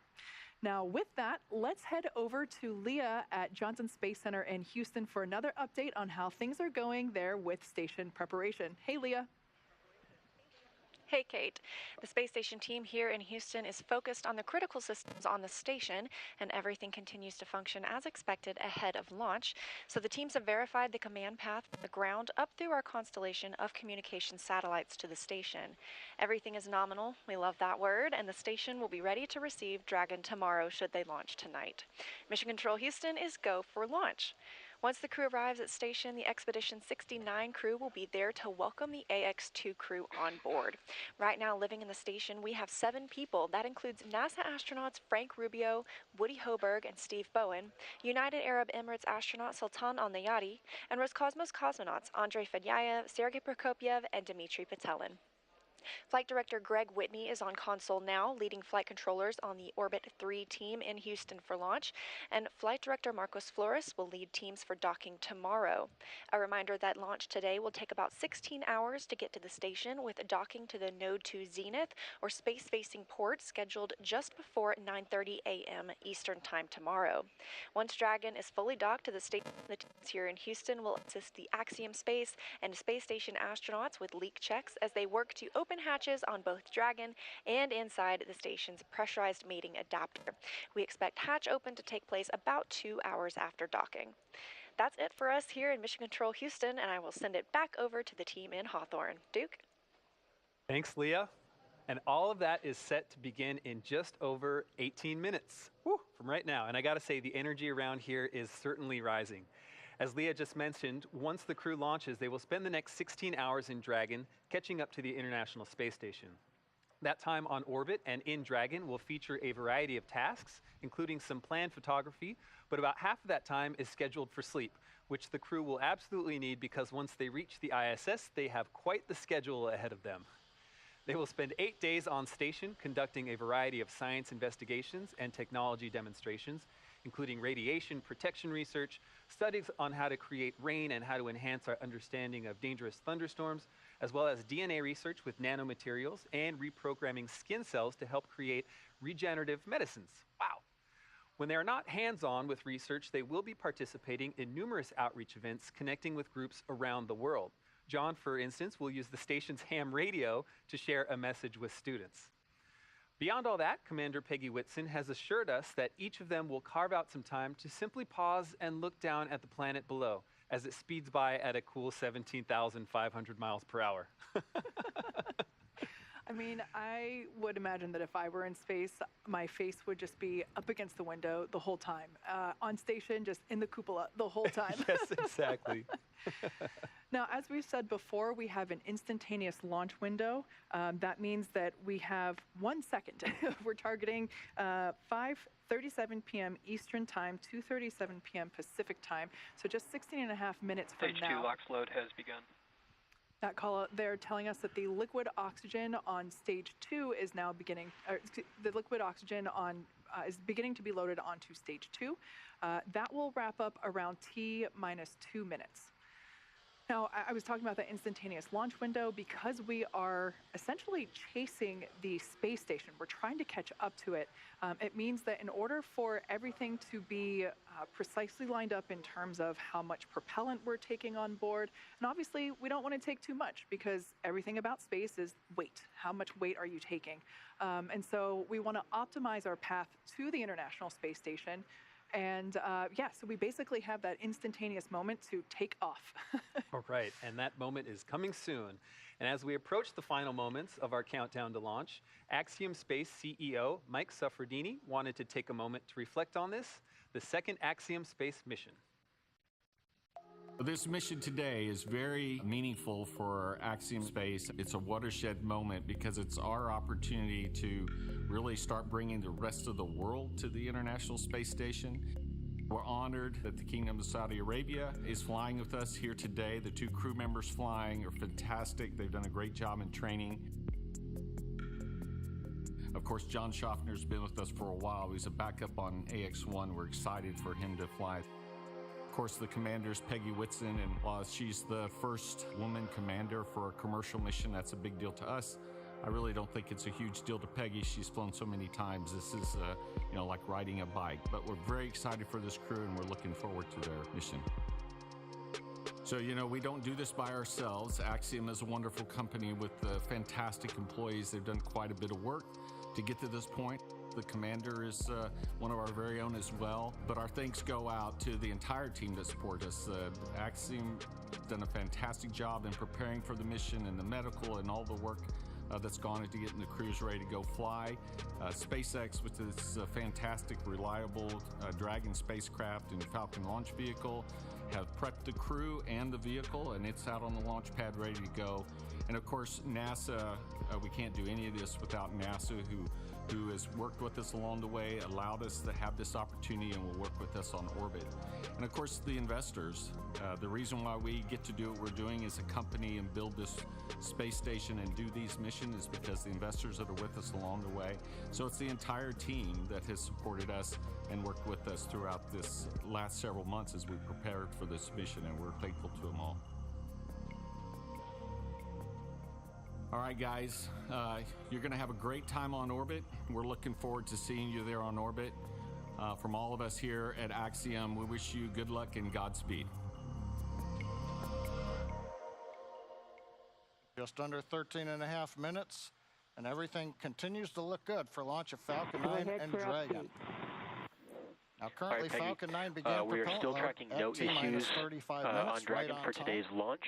Now, with that, let's head over to Leah at Johnson Space Center in Houston for another update on how things are going there with station preparation. Hey, Leah. Hey, Kate. The space station team here in Houston is focused on the critical systems on the station, and everything continues to function as expected ahead of launch. So the teams have verified the command path from the ground up through our constellation of communication satellites to the station. Everything is nominal. We love that word, and the station will be ready to receive Dragon tomorrow should they launch tonight. Mission Control Houston is go for launch. Once the crew arrives at station, the Expedition 69 crew will be there to welcome the AX-2 crew on board. Right now, living in the station, we have 7 people. That includes NASA astronauts Frank Rubio, Woody Hoburg, and Steve Bowen, United Arab Emirates astronaut Sultan Al-Nayati, and Roscosmos cosmonauts Andrei Fedyayev, Sergei Prokopyev, and Dmitry Petelin. Flight Director Greg Whitney is on console now, leading flight controllers on the Orbit 3 team in Houston for launch, and Flight Director Marcos Flores will lead teams for docking tomorrow. A reminder that launch today will take about 16 hours to get to the station, with docking to the Node 2 Zenith or space-facing port scheduled just before 9:30 a.m. Eastern Time tomorrow. Once Dragon is fully docked to the station, the teams here in Houston will assist the Axiom Space and Space Station astronauts with leak checks as they work to open hatches on both Dragon and inside the station's pressurized mating adapter. We expect hatch open to take place about 2 hours after docking. That's it for us here in Mission Control Houston, and I will send it back over to the team in Hawthorne. Duke? Thanks, Leah. And all of that is set to begin in just over 18 minutes from right now. And I got to say, the energy around here is certainly rising. As Leah just mentioned, once the crew launches, they will spend the next 16 hours in Dragon, catching up to the International Space Station. That time on orbit and in Dragon will feature a variety of tasks, including some planned photography, but about half of that time is scheduled for sleep, which the crew will absolutely need because once they reach the ISS, they have quite the schedule ahead of them. They will spend 8 days on station conducting a variety of science investigations and technology demonstrations, including radiation protection research, studies on how to create rain and how to enhance our understanding of dangerous thunderstorms, as well as DNA research with nanomaterials and reprogramming skin cells to help create regenerative medicines. Wow. When they are not hands-on with research, they will be participating in numerous outreach events connecting with groups around the world. John, for instance, will use the station's ham radio to share a message with students. Beyond all that, Commander Peggy Whitson has assured us that each of them will carve out some time to simply pause and look down at the planet below as it speeds by at a cool 17,500 miles per hour. I mean, I would imagine that if I were in space, my face would just be up against the window the whole time. On station, just in the cupola the whole time. Yes, exactly. Now, as we've said before, we have an instantaneous launch window. That means that we have 1 second. We're targeting 5:37 p.m. Eastern Time, 2:37 p.m. Pacific Time. So just 16.5 minutes from Stage now. 2 LOX load has begun. That call out, they're telling us that the liquid oxygen on stage 2 is now beginning, the liquid oxygen on is beginning to be loaded onto stage 2. That will wrap up around T minus 2 minutes. Now, I was talking about the instantaneous launch window because we are essentially chasing the space station. We're trying to catch up to it. It means that in order for everything to be precisely lined up in terms of how much propellant we're taking on board, and obviously we don't want to take too much because everything about space is weight. How much weight are you taking? And so we want to optimize our path to the International Space Station. And yeah, so we basically have that instantaneous moment to take off. All right, and that moment is coming soon. And as we approach the final moments of our countdown to launch, Axiom Space CEO Mike Suffredini wanted to take a moment to reflect on this, the second Axiom Space mission. This mission today is very meaningful for Axiom Space. It's a watershed moment because it's our opportunity to really start bringing the rest of the world to the International Space Station. We're honored that the Kingdom of Saudi Arabia is flying with us here today. The 2 crew members flying are fantastic. They've done a great job in training. Of course, John Schaffner's been with us for a while. He's a backup on AX-1. We're excited for him to fly. Of course, the commander's Peggy Whitson, and while she's the first woman commander for a commercial mission, that's a big deal to us. I really don't think it's a huge deal to Peggy. She's flown so many times. This is, like riding a bike. But we're very excited for this crew, and we're looking forward to their mission. So, we don't do this by ourselves. Axiom is a wonderful company with fantastic employees. They've done quite a bit of work to get to this point. The commander is one of our very own as well, but our thanks go out to the entire team that support us. Axiom done a fantastic job in preparing for the mission and the medical and all the work that's gone into getting the crews ready to go fly. SpaceX with its fantastic, reliable Dragon spacecraft and Falcon launch vehicle have prepped the crew and the vehicle, and it's out on the launch pad ready to go. And of course, NASA, we can't do any of this without NASA, who has worked with us along the way, allowed us to have this opportunity, and will work with us on orbit. And of course, the investors. The reason why we get to do what we're doing as a company and build this space station and do these missions is because the investors that are with us along the way. So it's the entire team that has supported us and worked with us throughout this last several months as we prepared for this mission, and we're thankful to them all. All right, guys, you're going to have a great time on orbit. We're looking forward to seeing you there on orbit. From all of us here at Axiom, we wish you good luck and Godspeed. Just under 13.5 minutes, and everything continues to look good for launch of Falcon 9 and Dragon. Now, currently, Peggy, Falcon 9 began we are still tracking no issues on Dragon for today's launch.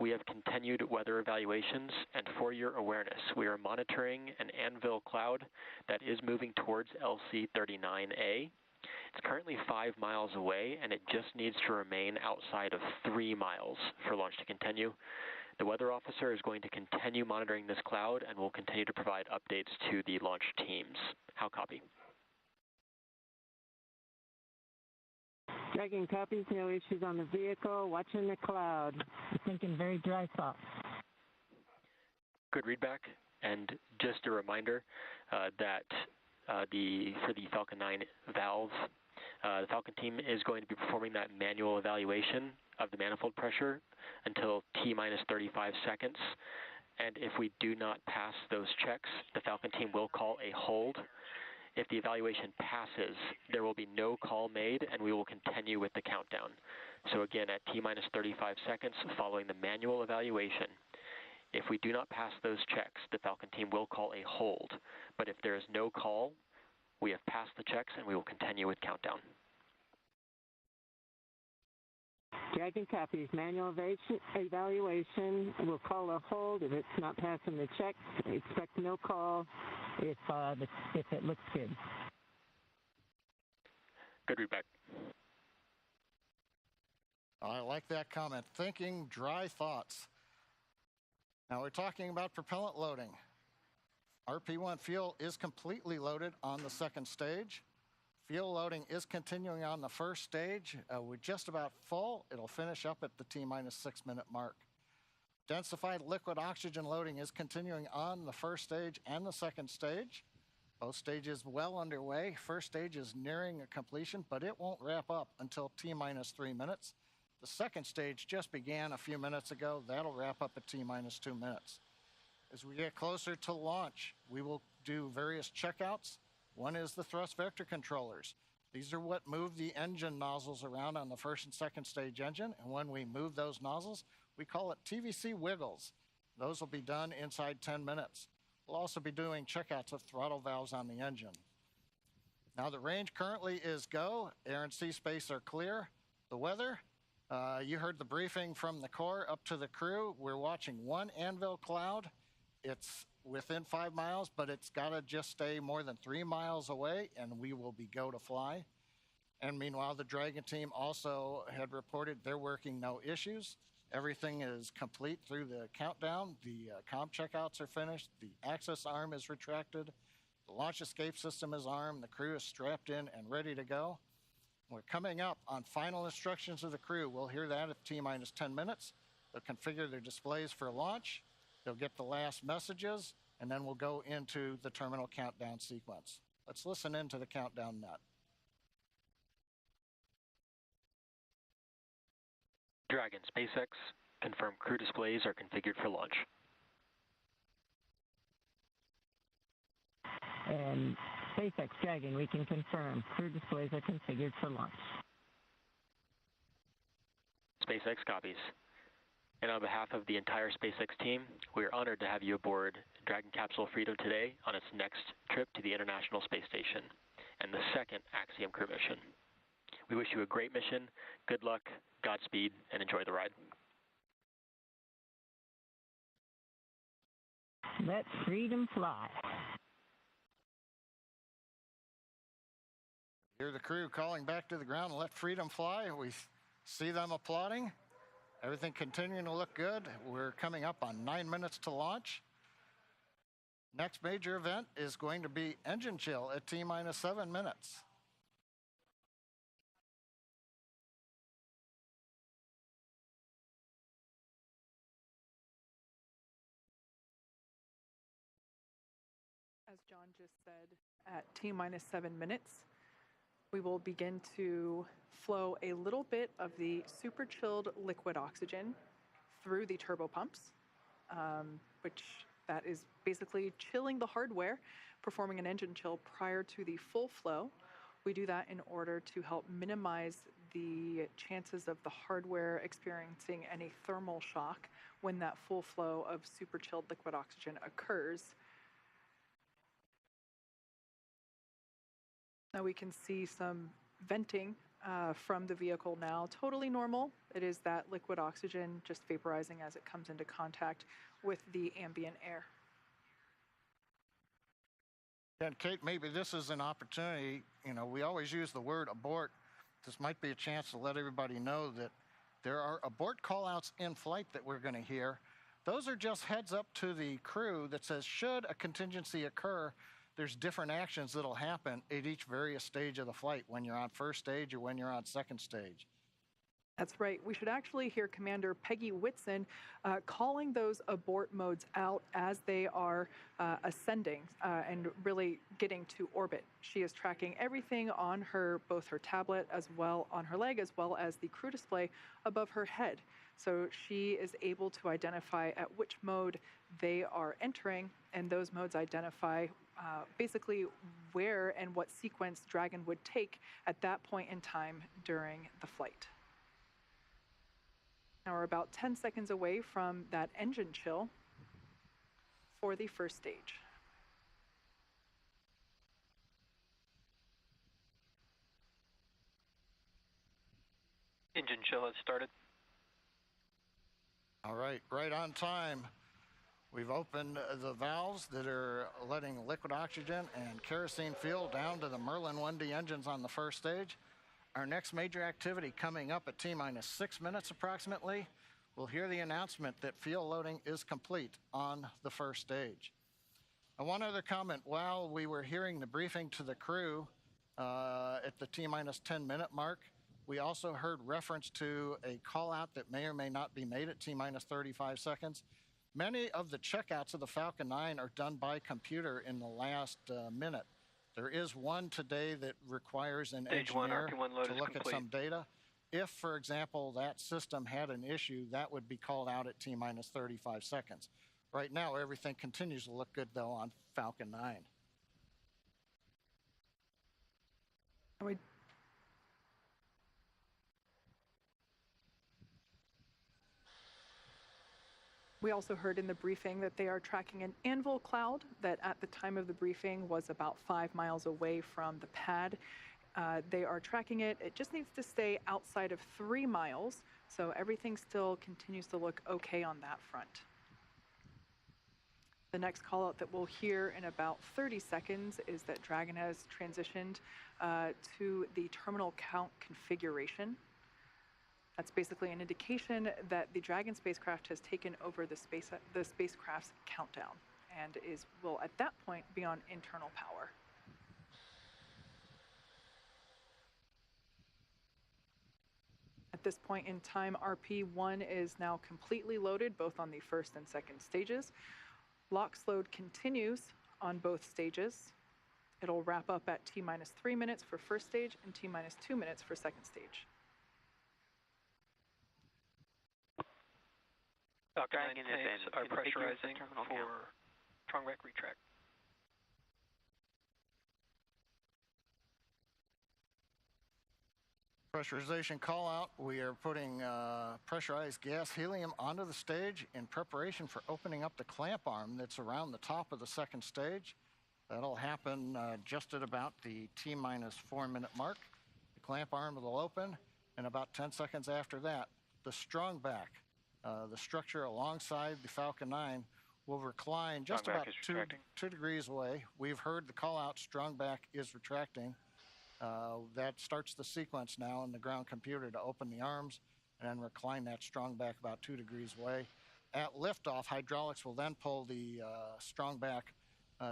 We have continued weather evaluations, and for your awareness, we are monitoring an anvil cloud that is moving towards LC-39A. It's currently 5 miles away, and it just needs to remain outside of 3 miles for launch to continue. The weather officer is going to continue monitoring this cloud and will continue to provide updates to the launch teams. How copy? Dragon copies, no issues on the vehicle, watching the cloud. Thinking very dry spot. Good readback, and just a reminder that for the Falcon 9 valve, the Falcon team is going to be performing that manual evaluation of the manifold pressure until T-minus 35 seconds. And if we do not pass those checks, the Falcon team will call a hold. If the evaluation passes, there will be no call made, and we will continue with the countdown. So again, at T-minus 35 seconds following the manual evaluation, if we do not pass those checks, the Falcon team will call a hold. But if there is no call, we have passed the checks, and we will continue with countdown. Dragon copies. Manual evaluation. We'll call a hold if it's not passing the checks. Expect no call if it looks good. Good readback. I like that comment. Thinking dry thoughts. Now we're talking about propellant loading. RP1 fuel is completely loaded on the second stage. Fuel loading is continuing on the first stage. We're just about full. It'll finish up at the T-minus 6 minute mark. Densified liquid oxygen loading is continuing on the first stage and the second stage. Both stages well underway. First stage is nearing a completion, but it won't wrap up until T-minus 3 minutes. The second stage just began a few minutes ago. That'll wrap up at T-minus 2 minutes. As we get closer to launch, we will do various checkouts. One is the thrust vector controllers. These are what move the engine nozzles around on the first and second stage engine, and when we move those nozzles, we call it TVC wiggles. Those will be done inside 10 minutes. We'll also be doing checkouts of throttle valves on the engine. Now the range currently is go. Air and sea space are clear. The weather, you heard the briefing from the Corps up to the crew. We're watching one anvil cloud. It's within 5 miles, but it's got to just stay more than 3 miles away, and we will be go to fly. And meanwhile, the Dragon team also had reported they're working no issues. Everything is complete through the countdown. The comm checkouts are finished. The access arm is retracted. The launch escape system is armed. The crew is strapped in and ready to go. We're coming up on final instructions of the crew. We'll hear that at T-minus 10 minutes. They'll configure their displays for launch. They'll get the last messages, and then we'll go into the terminal countdown sequence. Let's listen into the countdown net. Dragon, SpaceX, confirm crew displays are configured for launch. And SpaceX, Dragon, we can confirm crew displays are configured for launch. SpaceX copies. And on behalf of the entire SpaceX team, we are honored to have you aboard Dragon Capsule Freedom today on its next trip to the International Space Station and the second Axiom crew mission. We wish you a great mission, good luck, Godspeed, and enjoy the ride. Let freedom fly. Hear the crew calling back to the ground, let freedom fly. We see them applauding. Everything continuing to look good. We're coming up on 9 minutes to launch. Next major event is going to be engine chill at T-minus 7 minutes. As John just said, at T-minus 7 minutes, we will begin to flow a little bit of the super chilled liquid oxygen through the turbo pumps, which that is basically chilling the hardware, performing an engine chill prior to the full flow. We do that in order to help minimize the chances of the hardware experiencing any thermal shock when that full flow of super chilled liquid oxygen occurs. Now we can see some venting from the vehicle now, totally normal. It is that liquid oxygen just vaporizing as it comes into contact with the ambient air. And Kate, maybe this is an opportunity, we always use the word abort. This might be a chance to let everybody know that there are abort callouts in flight that we're going to hear. Those are just heads up to the crew that says, should a contingency occur, there's different actions that'll happen at each various stage of the flight when you're on first stage or when you're on second stage. That's right. We should actually hear Commander Peggy Whitson calling those abort modes out as they are ascending and really getting to orbit. She is tracking everything on both her tablet as well on her leg, as well as the crew display above her head. So she is able to identify at which mode they are entering, and those modes identify basically where and what sequence Dragon would take at that point in time during the flight. Now we're about 10 seconds away from that engine chill for the first stage. Engine chill has started. All right, right on time. We've opened the valves that are letting liquid oxygen and kerosene fuel down to the Merlin 1D engines on the first stage. Our next major activity coming up at T-minus 6 minutes approximately, we'll hear the announcement that fuel loading is complete on the first stage. And one other comment, while we were hearing the briefing to the crew at the T-minus 10 minute mark, we also heard reference to a call out that may or may not be made at T-minus 35 seconds. Many of the checkouts of the Falcon 9 are done by computer in the last minute. There is one today that requires an engineer to look at some data. If, for example, that system had an issue, that would be called out at T-minus 35 seconds. Right now, everything continues to look good, though, on Falcon 9. We also heard in the briefing that they are tracking an anvil cloud that at the time of the briefing was about 5 miles away from the pad. They are tracking it. It just needs to stay outside of 3 miles, so everything still continues to look okay on that front. The next call out that we'll hear in about 30 seconds is that Dragon has transitioned to the terminal count configuration. That's basically an indication that the Dragon spacecraft has taken over the spacecraft's countdown and will at that point be on internal power. At this point in time, RP1 is now completely loaded, both on the first and second stages. LOX load continues on both stages. It'll wrap up at T-minus 3 minutes for first stage and T-minus 2 minutes for second stage. Falcon 9 tanks are pressurizing for strongback retract. Pressurization call out. We are putting pressurized gas helium onto the stage in preparation for opening up the clamp arm that's around the top of the second stage. That'll happen just at about the T-minus 4 minute mark. The clamp arm will open, and about 10 seconds after that, the strongback, the structure alongside the Falcon 9, will recline just about 2 degrees away. We've heard the call out, strongback is retracting. That starts the sequence now in the ground computer to open the arms and then recline that strongback about 2 degrees away. At liftoff, hydraulics will then pull the strongback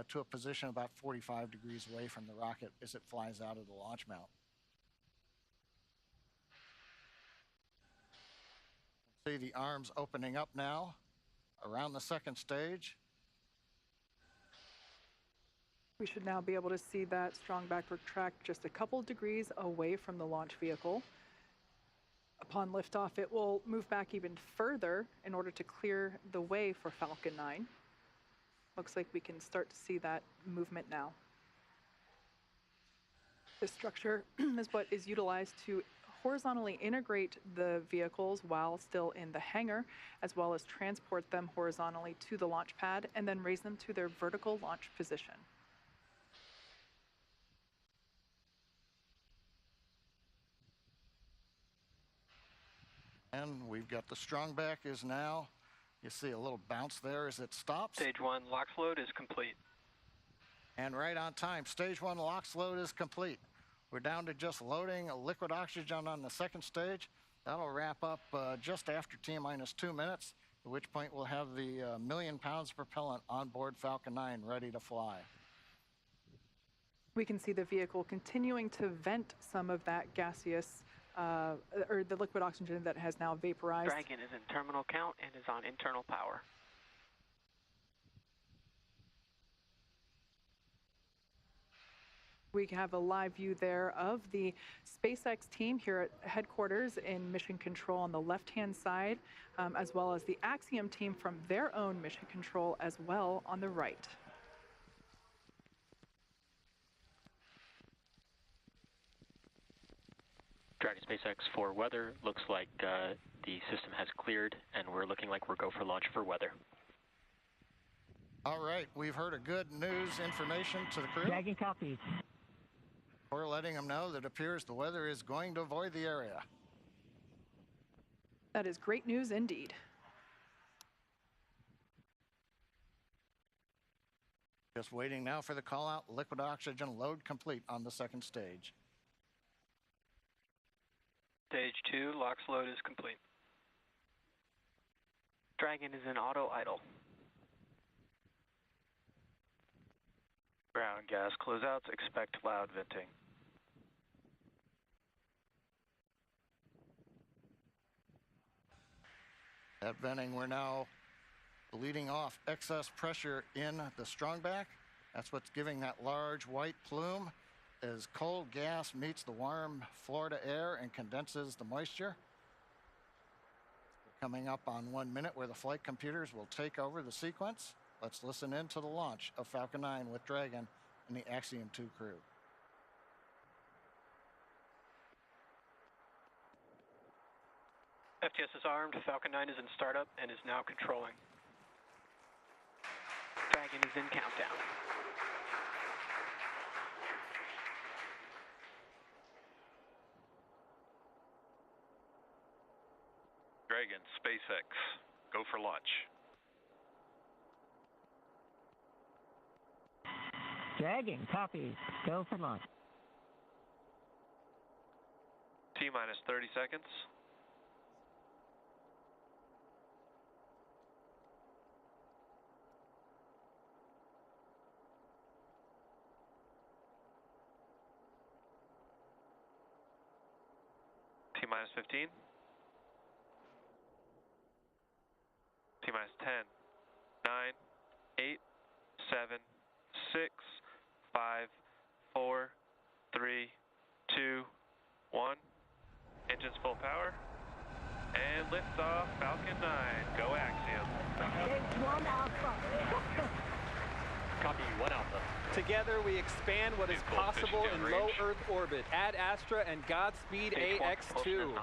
to a position about 45 degrees away from the rocket as it flies out of the launch mount. See the arms opening up now around the second stage. We should now be able to see that strongback retract just a couple degrees away from the launch vehicle. Upon liftoff, it will move back even further in order to clear the way for Falcon 9. Looks like we can start to see that movement now. This structure is what is utilized to horizontally integrate the vehicles while still in the hangar, as well as transport them horizontally to the launch pad and then raise them to their vertical launch position. And we've got the strongback is now, you see a little bounce there as it stops. Stage 1 LOX load is complete. And right on time, stage 1 LOX load is complete. We're down to just loading a liquid oxygen on the second stage. That'll wrap up just after T-minus 2 minutes, at which point we'll have the 1 million pounds of propellant on board Falcon 9 ready to fly. We can see the vehicle continuing to vent some of that gaseous or the liquid oxygen that has now vaporized. Dragon is in terminal count and is on internal power. We have a live view there of the SpaceX team here at headquarters in Mission Control on the left-hand side, as well as the Axiom team from their own Mission Control as well on the right. SpaceX for weather. Looks like the system has cleared, and we're looking like we're go for launch for weather. All right, we've heard a good news information to the crew. Dragon copies. We're letting them know that it appears the weather is going to avoid the area. That is great news indeed. Just waiting now for the call out. Liquid oxygen load complete on the second stage. Stage 2, LOX load is complete. Dragon is in auto idle. Ground gas closeouts, expect loud venting. At venting, we're now bleeding off excess pressure in the strongback. That's what's giving that large white plume as cold gas meets the warm Florida air and condenses the moisture. We're coming up on 1 minute where the flight computers will take over the sequence. Let's listen in to the launch of Falcon 9 with Dragon and the Axiom 2 crew. FTS is armed, Falcon 9 is in startup and is now controlling. Dragon is in countdown. Dragon, SpaceX, go for launch. Dragon, copies. Go for launch. T-minus 30 seconds. T-minus 15. T-minus 10, 9, 8, 7, 6, 5, 4, 3, 2, 1. Engines full power. And liftoff, Falcon 9. Go Axiom. It's 1 Alpha. Copy, 1 Alpha. Together we expand what is possible in low Earth orbit. Ad Astra and Godspeed AX2.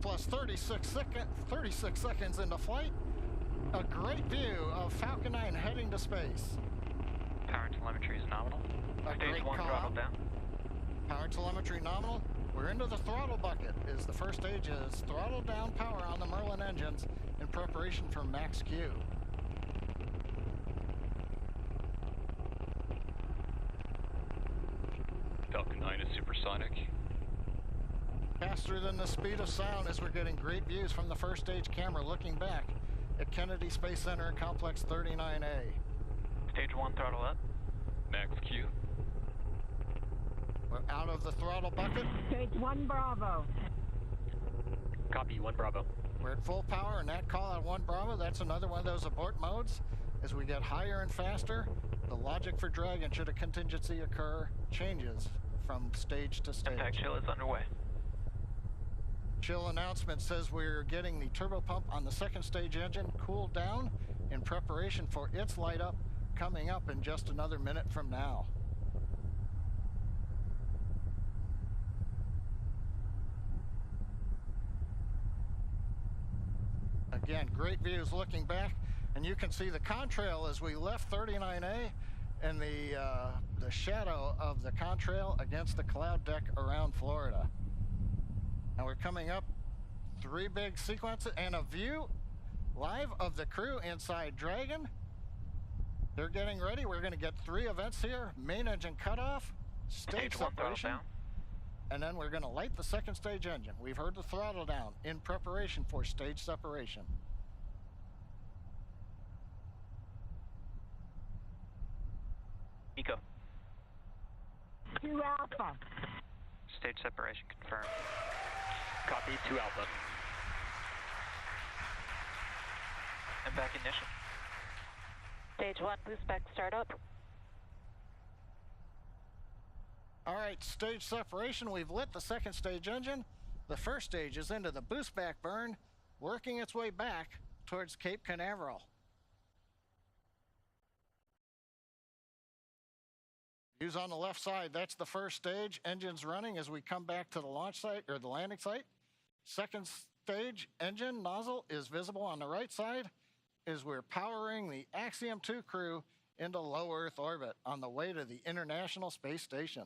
Plus 36 seconds into flight. A great view of Falcon 9 heading to space. Power telemetry is nominal. Stage 1 throttle down. Power telemetry nominal. We're into the throttle bucket as the first stage is throttle down power on the Merlin engines in preparation for max Q. Falcon 9 is supersonic. Faster than the speed of sound as we're getting great views from the first stage camera looking back at Kennedy Space Center Complex 39A. Stage 1 throttle up. Max Q. We're out of the throttle bucket. Stage 1 Bravo. Copy, 1 Bravo. We're at full power and that call out 1 Bravo, that's another one of those abort modes. As we get higher and faster, the logic for Dragon should a contingency occur changes from stage to stage. Impact chill is underway. Chill announcement says we're getting the turbo pump on the second stage engine cooled down in preparation for its light up coming up in just another minute from now. Again, great views looking back, and you can see the contrail as we left 39A and the shadow of the contrail against the cloud deck around Florida. Now we're coming up 3 big sequences and a view live of the crew inside Dragon. They're getting ready. We're going to get 3 events here. Main engine cutoff, stage separation, and then we're going to light the second stage engine. We've heard the throttle down in preparation for stage separation. Eco. 2 Alpha. Stage separation confirmed. Copy, 2 Alpha. And back ignition. Stage 1 boost back startup. All right, stage separation. We've lit the second stage engine. The first stage is into the boost back burn, working its way back towards Cape Canaveral. Views on the left side, that's the first stage. Engines running as we come back to the launch site, or the landing site. Second stage engine nozzle is visible on the right side as we're powering the Axiom 2 crew into low Earth orbit on the way to the International Space Station.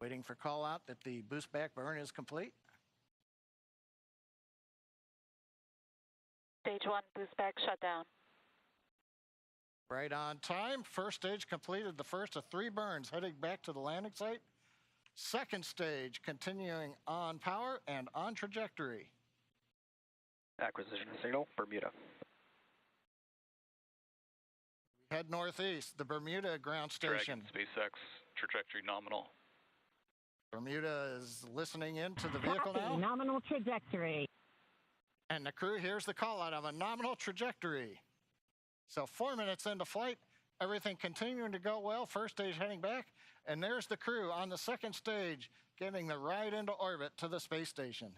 Waiting for call out that the boost back burn is complete. Stage 1 boost back shutdown. Right on time. First stage completed the first of 3 burns heading back to the landing site. Second stage continuing on power and on trajectory. Acquisition signal, Bermuda. We head northeast, the Bermuda ground station. Dragon, SpaceX, trajectory nominal. Bermuda is listening into the vehicle Copy, now. nominal trajectory. And the crew hears the call out of a nominal trajectory. So 4 minutes into flight, everything continuing to go well. First stage heading back, and there's the crew on the second stage getting the ride into orbit to the space station.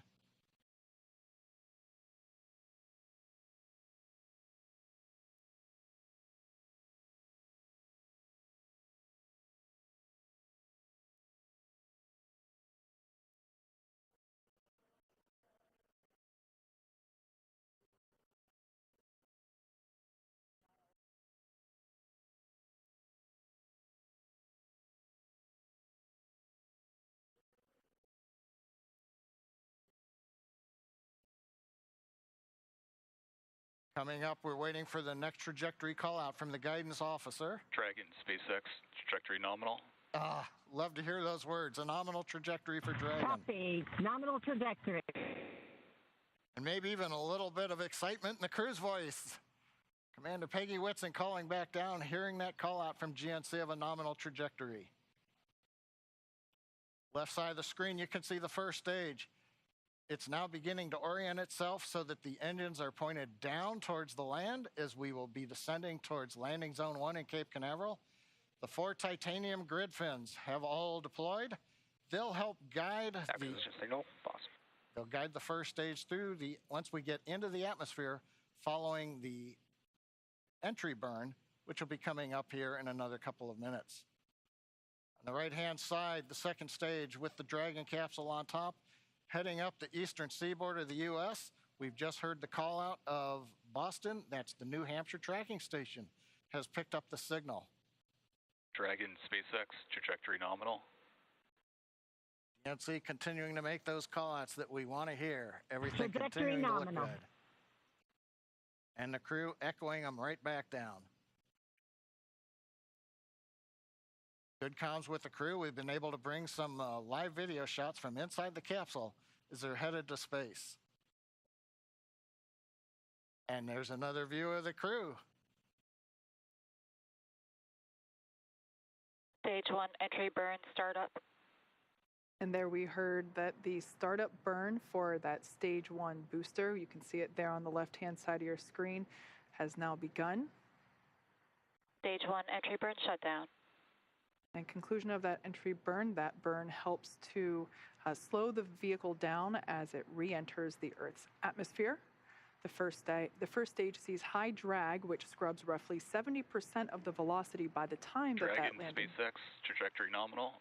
Coming up, we're waiting for the next trajectory call out from the guidance officer. Dragon, SpaceX, trajectory nominal. Love to hear those words. A nominal trajectory for Dragon. Copy, nominal trajectory. And maybe even a little bit of excitement in the crew's voice. Commander Peggy Whitson calling back down, hearing that call out from GNC of a nominal trajectory. Left side of the screen, you can see the first stage. It's now beginning to orient itself so that the engines are pointed down towards the land as we will be descending towards landing zone 1 in Cape Canaveral. The 4 titanium grid fins have all deployed. They'll help guide acquisition signal, boss. They'll guide the first stage through once we get into the atmosphere following the entry burn, which will be coming up here in another couple of minutes. On the right-hand side, the second stage with the Dragon capsule on top, heading up the eastern seaboard of the U.S. We've just heard the call out of Boston. That's the New Hampshire tracking station, has picked up the signal. Dragon, SpaceX, trajectory nominal. GNC continuing to make those call outs that we want to hear. Everything Trajectory continuing nominal. to look good. And the crew echoing them right back down. Good comms with the crew. We've been able to bring some live video shots from inside the capsule as they're headed to space. And there's another view of the crew. Stage 1 entry burn startup. And there we heard that the startup burn for that stage 1 booster, you can see it there on the left-hand side of your screen, has now begun. Stage 1 entry burn shutdown. And conclusion of that entry burn, that burn helps to slow the vehicle down as it re-enters the Earth's atmosphere. The first stage sees high drag, which scrubs roughly 70% of the velocity by the time Dragon, that landing. SpaceX, trajectory nominal.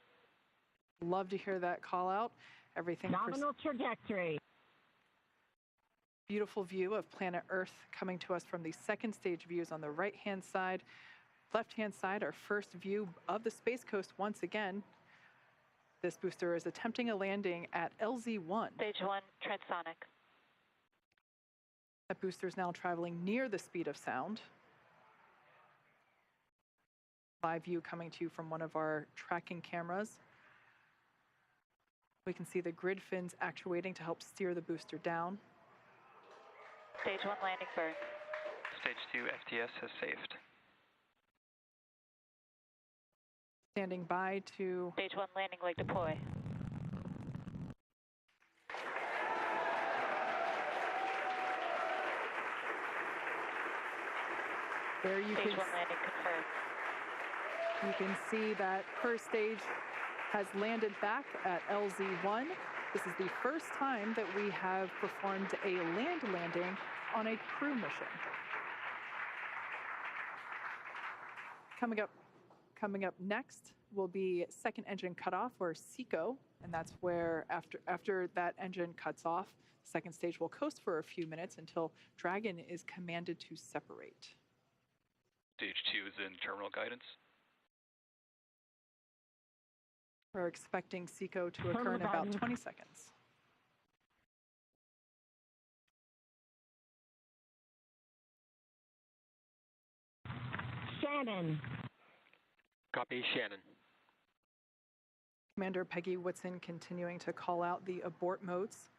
Love to hear that call out. Everything nominal trajectory. Beautiful view of planet Earth coming to us from the second stage views on the right-hand side. Left-hand side, our first view of the Space Coast once again. This booster is attempting a landing at LZ-1. Stage 1 transonic. That booster is now traveling near the speed of sound. Live view coming to you from one of our tracking cameras. We can see the grid fins actuating to help steer the booster down. Stage 1 landing burn. Stage 2 FTS has saved. Standing by to... Stage 1 landing leg deploy. There you Stage 1 landing confirmed. You can see that first stage has landed back at LZ1. This is the first time that we have performed a land landing on a crew mission. Coming up next will be second engine cutoff, or SECO, and that's where after that engine cuts off, second stage will coast for a few minutes until Dragon is commanded to separate. Stage 2 is in terminal guidance. We're expecting SECO to occur in about 20 seconds. Shannon. Copy, Shannon. Commander Peggy Whitson continuing to call out the abort modes.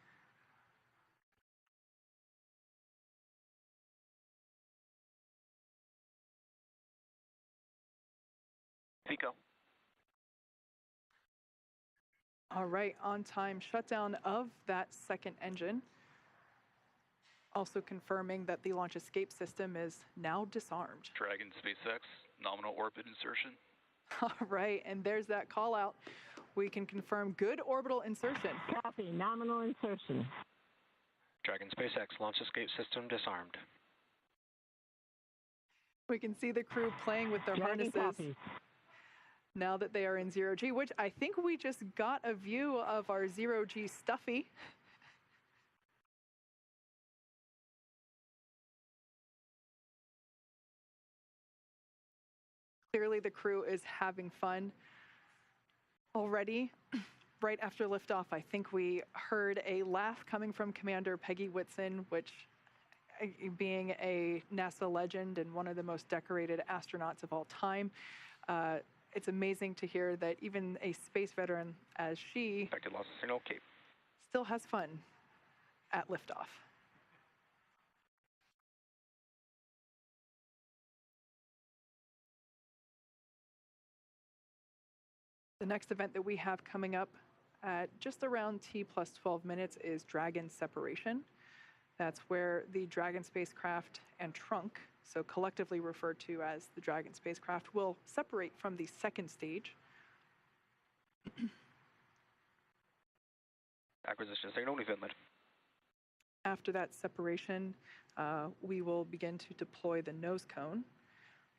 SECO. All right, on time shutdown of that second engine. Also confirming that the launch escape system is now disarmed. Dragon SpaceX, nominal orbit insertion. All right, and there's that call out. We can confirm good orbital insertion. Copy, nominal insertion. Dragon SpaceX, launch escape system disarmed. We can see the crew playing with their harnesses. Copy. Now that they are in 0G, which I think we just got a view of our 0G Stuffy. Clearly the crew is having fun already. Right after liftoff, I think we heard a laugh coming from Commander Peggy Whitson, which, being a NASA legend and one of the most decorated astronauts of all time, it's amazing to hear that even a space veteran as she still has fun at liftoff. The next event that we have coming up at just around T+12 minutes is Dragon separation. That's where the Dragon spacecraft and trunk, so collectively referred to as the Dragon spacecraft, will separate from the second stage. Acquisition signal Finland. After that separation, we will begin to deploy the nose cone,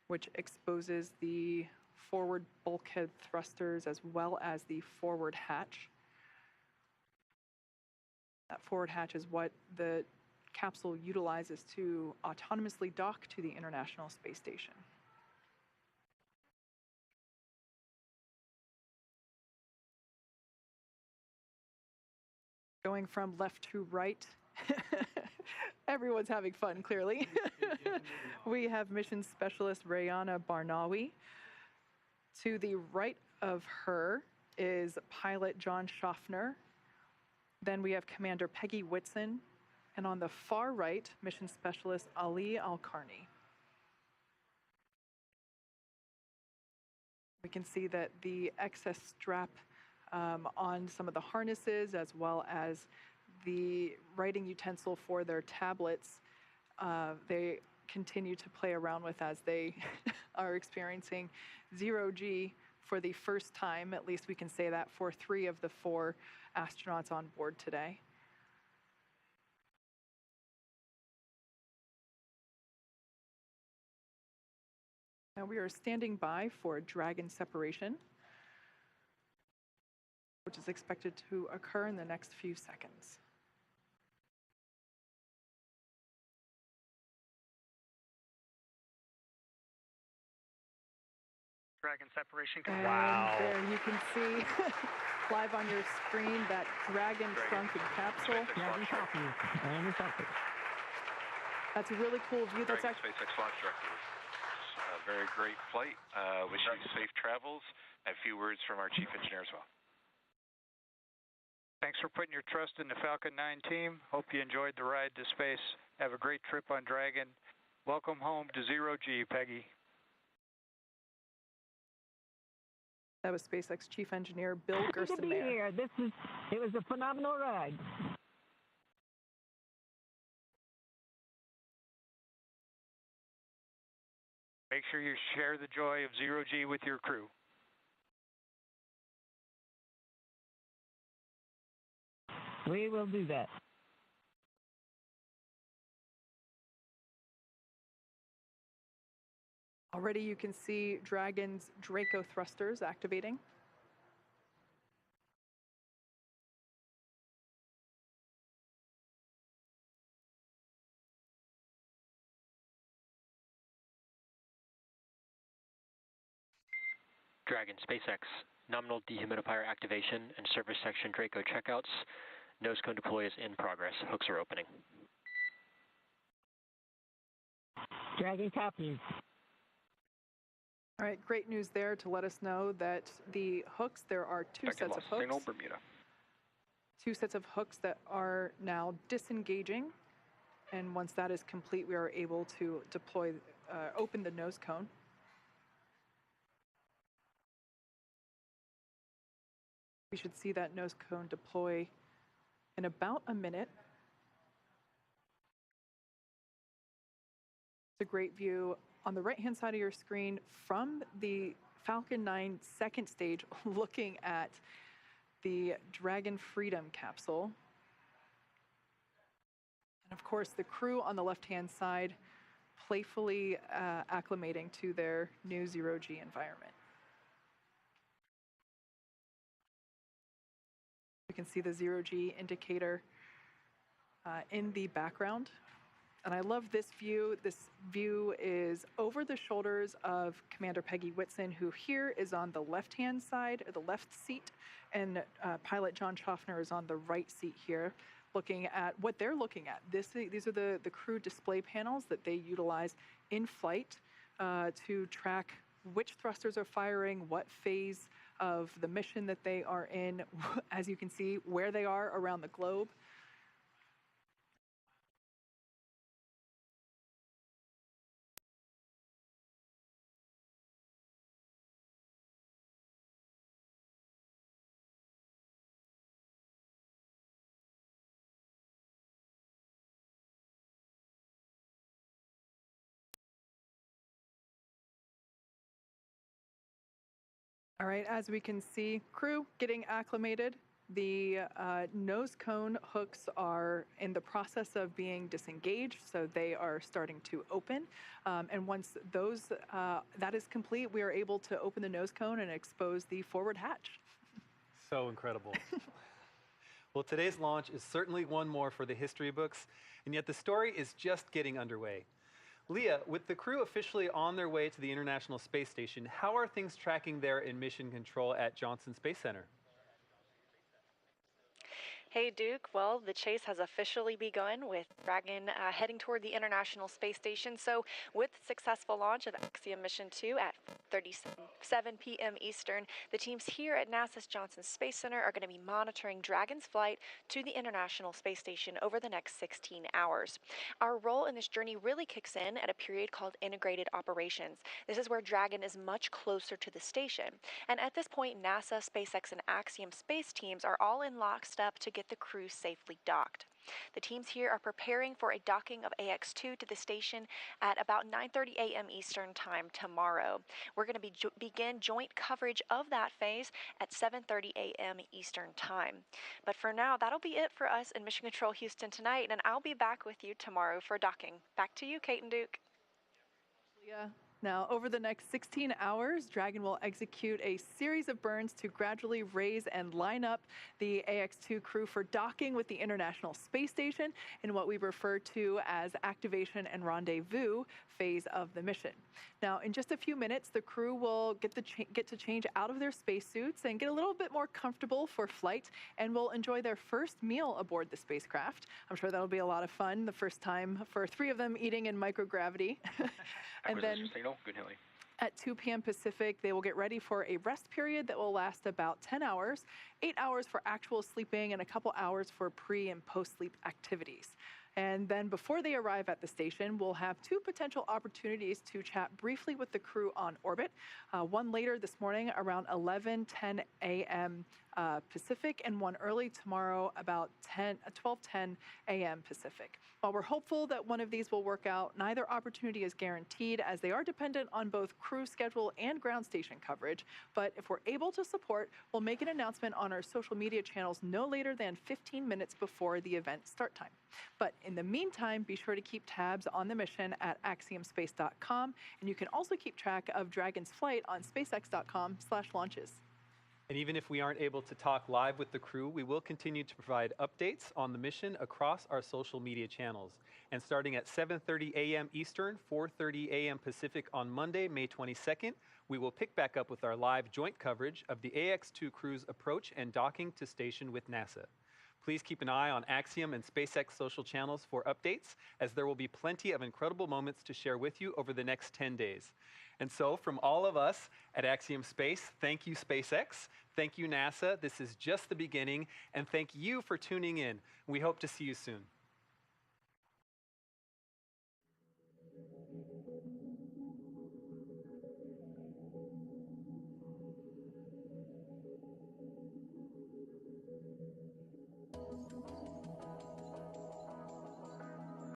which exposes the forward bulkhead thrusters as well as the forward hatch. That forward hatch is what the capsule utilizes to autonomously dock to the International Space Station. Going from left to right, everyone's having fun, clearly. We have mission specialist Raiana Barnawi. To the right of her is pilot John Schaffner. Then we have Commander Peggy Whitson. And on the far right, mission specialist Ali Al-Qarni. We can see that the excess strap on some of the harnesses, as well as the writing utensil for their tablets, they continue to play around with as they are experiencing 0G for the first time. At least we can say that for 3 of the 4 astronauts on board today. Now we are standing by for Dragon separation, which is expected to occur in the next few seconds. Dragon separation. And there you can see live on your screen that Dragon shrunken capsule. That's a really cool view. That's Dragon SpaceX launch director. A very great flight. Wish you safe travels. A few words from our chief engineer as well. Thanks for putting your trust in the Falcon 9 team. Hope you enjoyed the ride to space. Have a great trip on Dragon. Welcome home to 0G, Peggy. That was SpaceX Chief Engineer Bill Gerstenmaier. Good to be here. It was a phenomenal ride. Make sure you share the joy of zero G with your crew. We will do that. Already you can see Dragon's Draco thrusters activating. Dragon SpaceX, nominal dehumidifier activation and service section Draco checkouts. Nose cone deploy is in progress. Hooks are opening. Dragon copies. All right, great news there to let us know that the hooks, there are two sets of hooks. Signal, Bermuda. Two sets of hooks that are now disengaging. And once that is complete, we are able to deploy, open the nose cone. We should see that nose cone deploy in about a minute. It's a great view on the right-hand side of your screen from the Falcon 9 second stage, looking at the Dragon Freedom capsule. And of course, the crew on the left-hand side playfully acclimating to their new zero-G environment. You can see the zero-G indicator in the background. And I love this view. This view is over the shoulders of Commander Peggy Whitson, who here is on the left-hand side, or the left seat, and pilot John Schaffner is on the right seat here, looking at what they're looking at. These are the crew display panels that they utilize in flight to track which thrusters are firing, what phase of the mission that they are in, as you can see, where they are around the globe. All right, as we can see, crew getting acclimated. The nose cone hooks are in the process of being disengaged, so they are starting to open. And once that is complete, we are able to open the nose cone and expose the forward hatch. So incredible. Well, today's launch is certainly one more for the history books, and yet the story is just getting underway. Leah, with the crew officially on their way to the International Space Station, how are things tracking there in mission control at Johnson Space Center? Hey, Duke. Well, the chase has officially begun with Dragon heading toward the International Space Station. So with successful launch of Axiom Mission 2 at 7 p.m. Eastern, the teams here at NASA's Johnson Space Center are going to be monitoring Dragon's flight to the International Space Station over the next 16 hours. Our role in this journey really kicks in at a period called Integrated Operations. This is where Dragon is much closer to the station. And at this point, NASA, SpaceX, and Axiom space teams are all in lockstep to get the crew safely docked. The teams here are preparing for a docking of AX-2 to the station at about 9:30 a.m. Eastern Time tomorrow. We're going to begin joint coverage of that phase at 7:30 a.m. Eastern Time. But for now, that'll be it for us in Mission Control Houston tonight, and I'll be back with you tomorrow for docking. Back to you, Kate and Duke. Yeah. Now, over the next 16 hours, Dragon will execute a series of burns to gradually raise and line up the AX-2 crew for docking with the International Space Station in what we refer to as activation and rendezvous phase of the mission. Now, in just a few minutes, the crew will get to change out of their spacesuits and get a little bit more comfortable for flight, and will enjoy their first meal aboard the spacecraft. I'm sure that'll be a lot of fun, the first time for 3 of them eating in microgravity. And then Good Hilly. At 2 p.m. Pacific, they will get ready for a rest period that will last about 10 hours, 8 hours for actual sleeping, and a couple hours for pre- and post-sleep activities. And then before they arrive at the station, we'll have 2 potential opportunities to chat briefly with the crew on orbit. One later this morning around 11:10 a.m. Pacific and one early tomorrow about 12:10 a.m. Pacific. While we're hopeful that one of these will work out, neither opportunity is guaranteed as they are dependent on both crew schedule and ground station coverage. But if we're able to support, we'll make an announcement on our social media channels no later than 15 minutes before the event start time. But in the meantime, be sure to keep tabs on the mission at axiomspace.com, and you can also keep track of Dragon's flight on spacex.com/launches. And even if we aren't able to talk live with the crew, we will continue to provide updates on the mission across our social media channels. And starting at 7:30 a.m. Eastern, 4:30 a.m. Pacific on Monday, May 22nd, we will pick back up with our live joint coverage of the AX-2 crew's approach and docking to station with NASA. Please keep an eye on Axiom and SpaceX social channels for updates, as there will be plenty of incredible moments to share with you over the next 10 days. And so, from all of us at Axiom Space, thank you, SpaceX. Thank you, NASA. This is just the beginning. And thank you for tuning in. We hope to see you soon.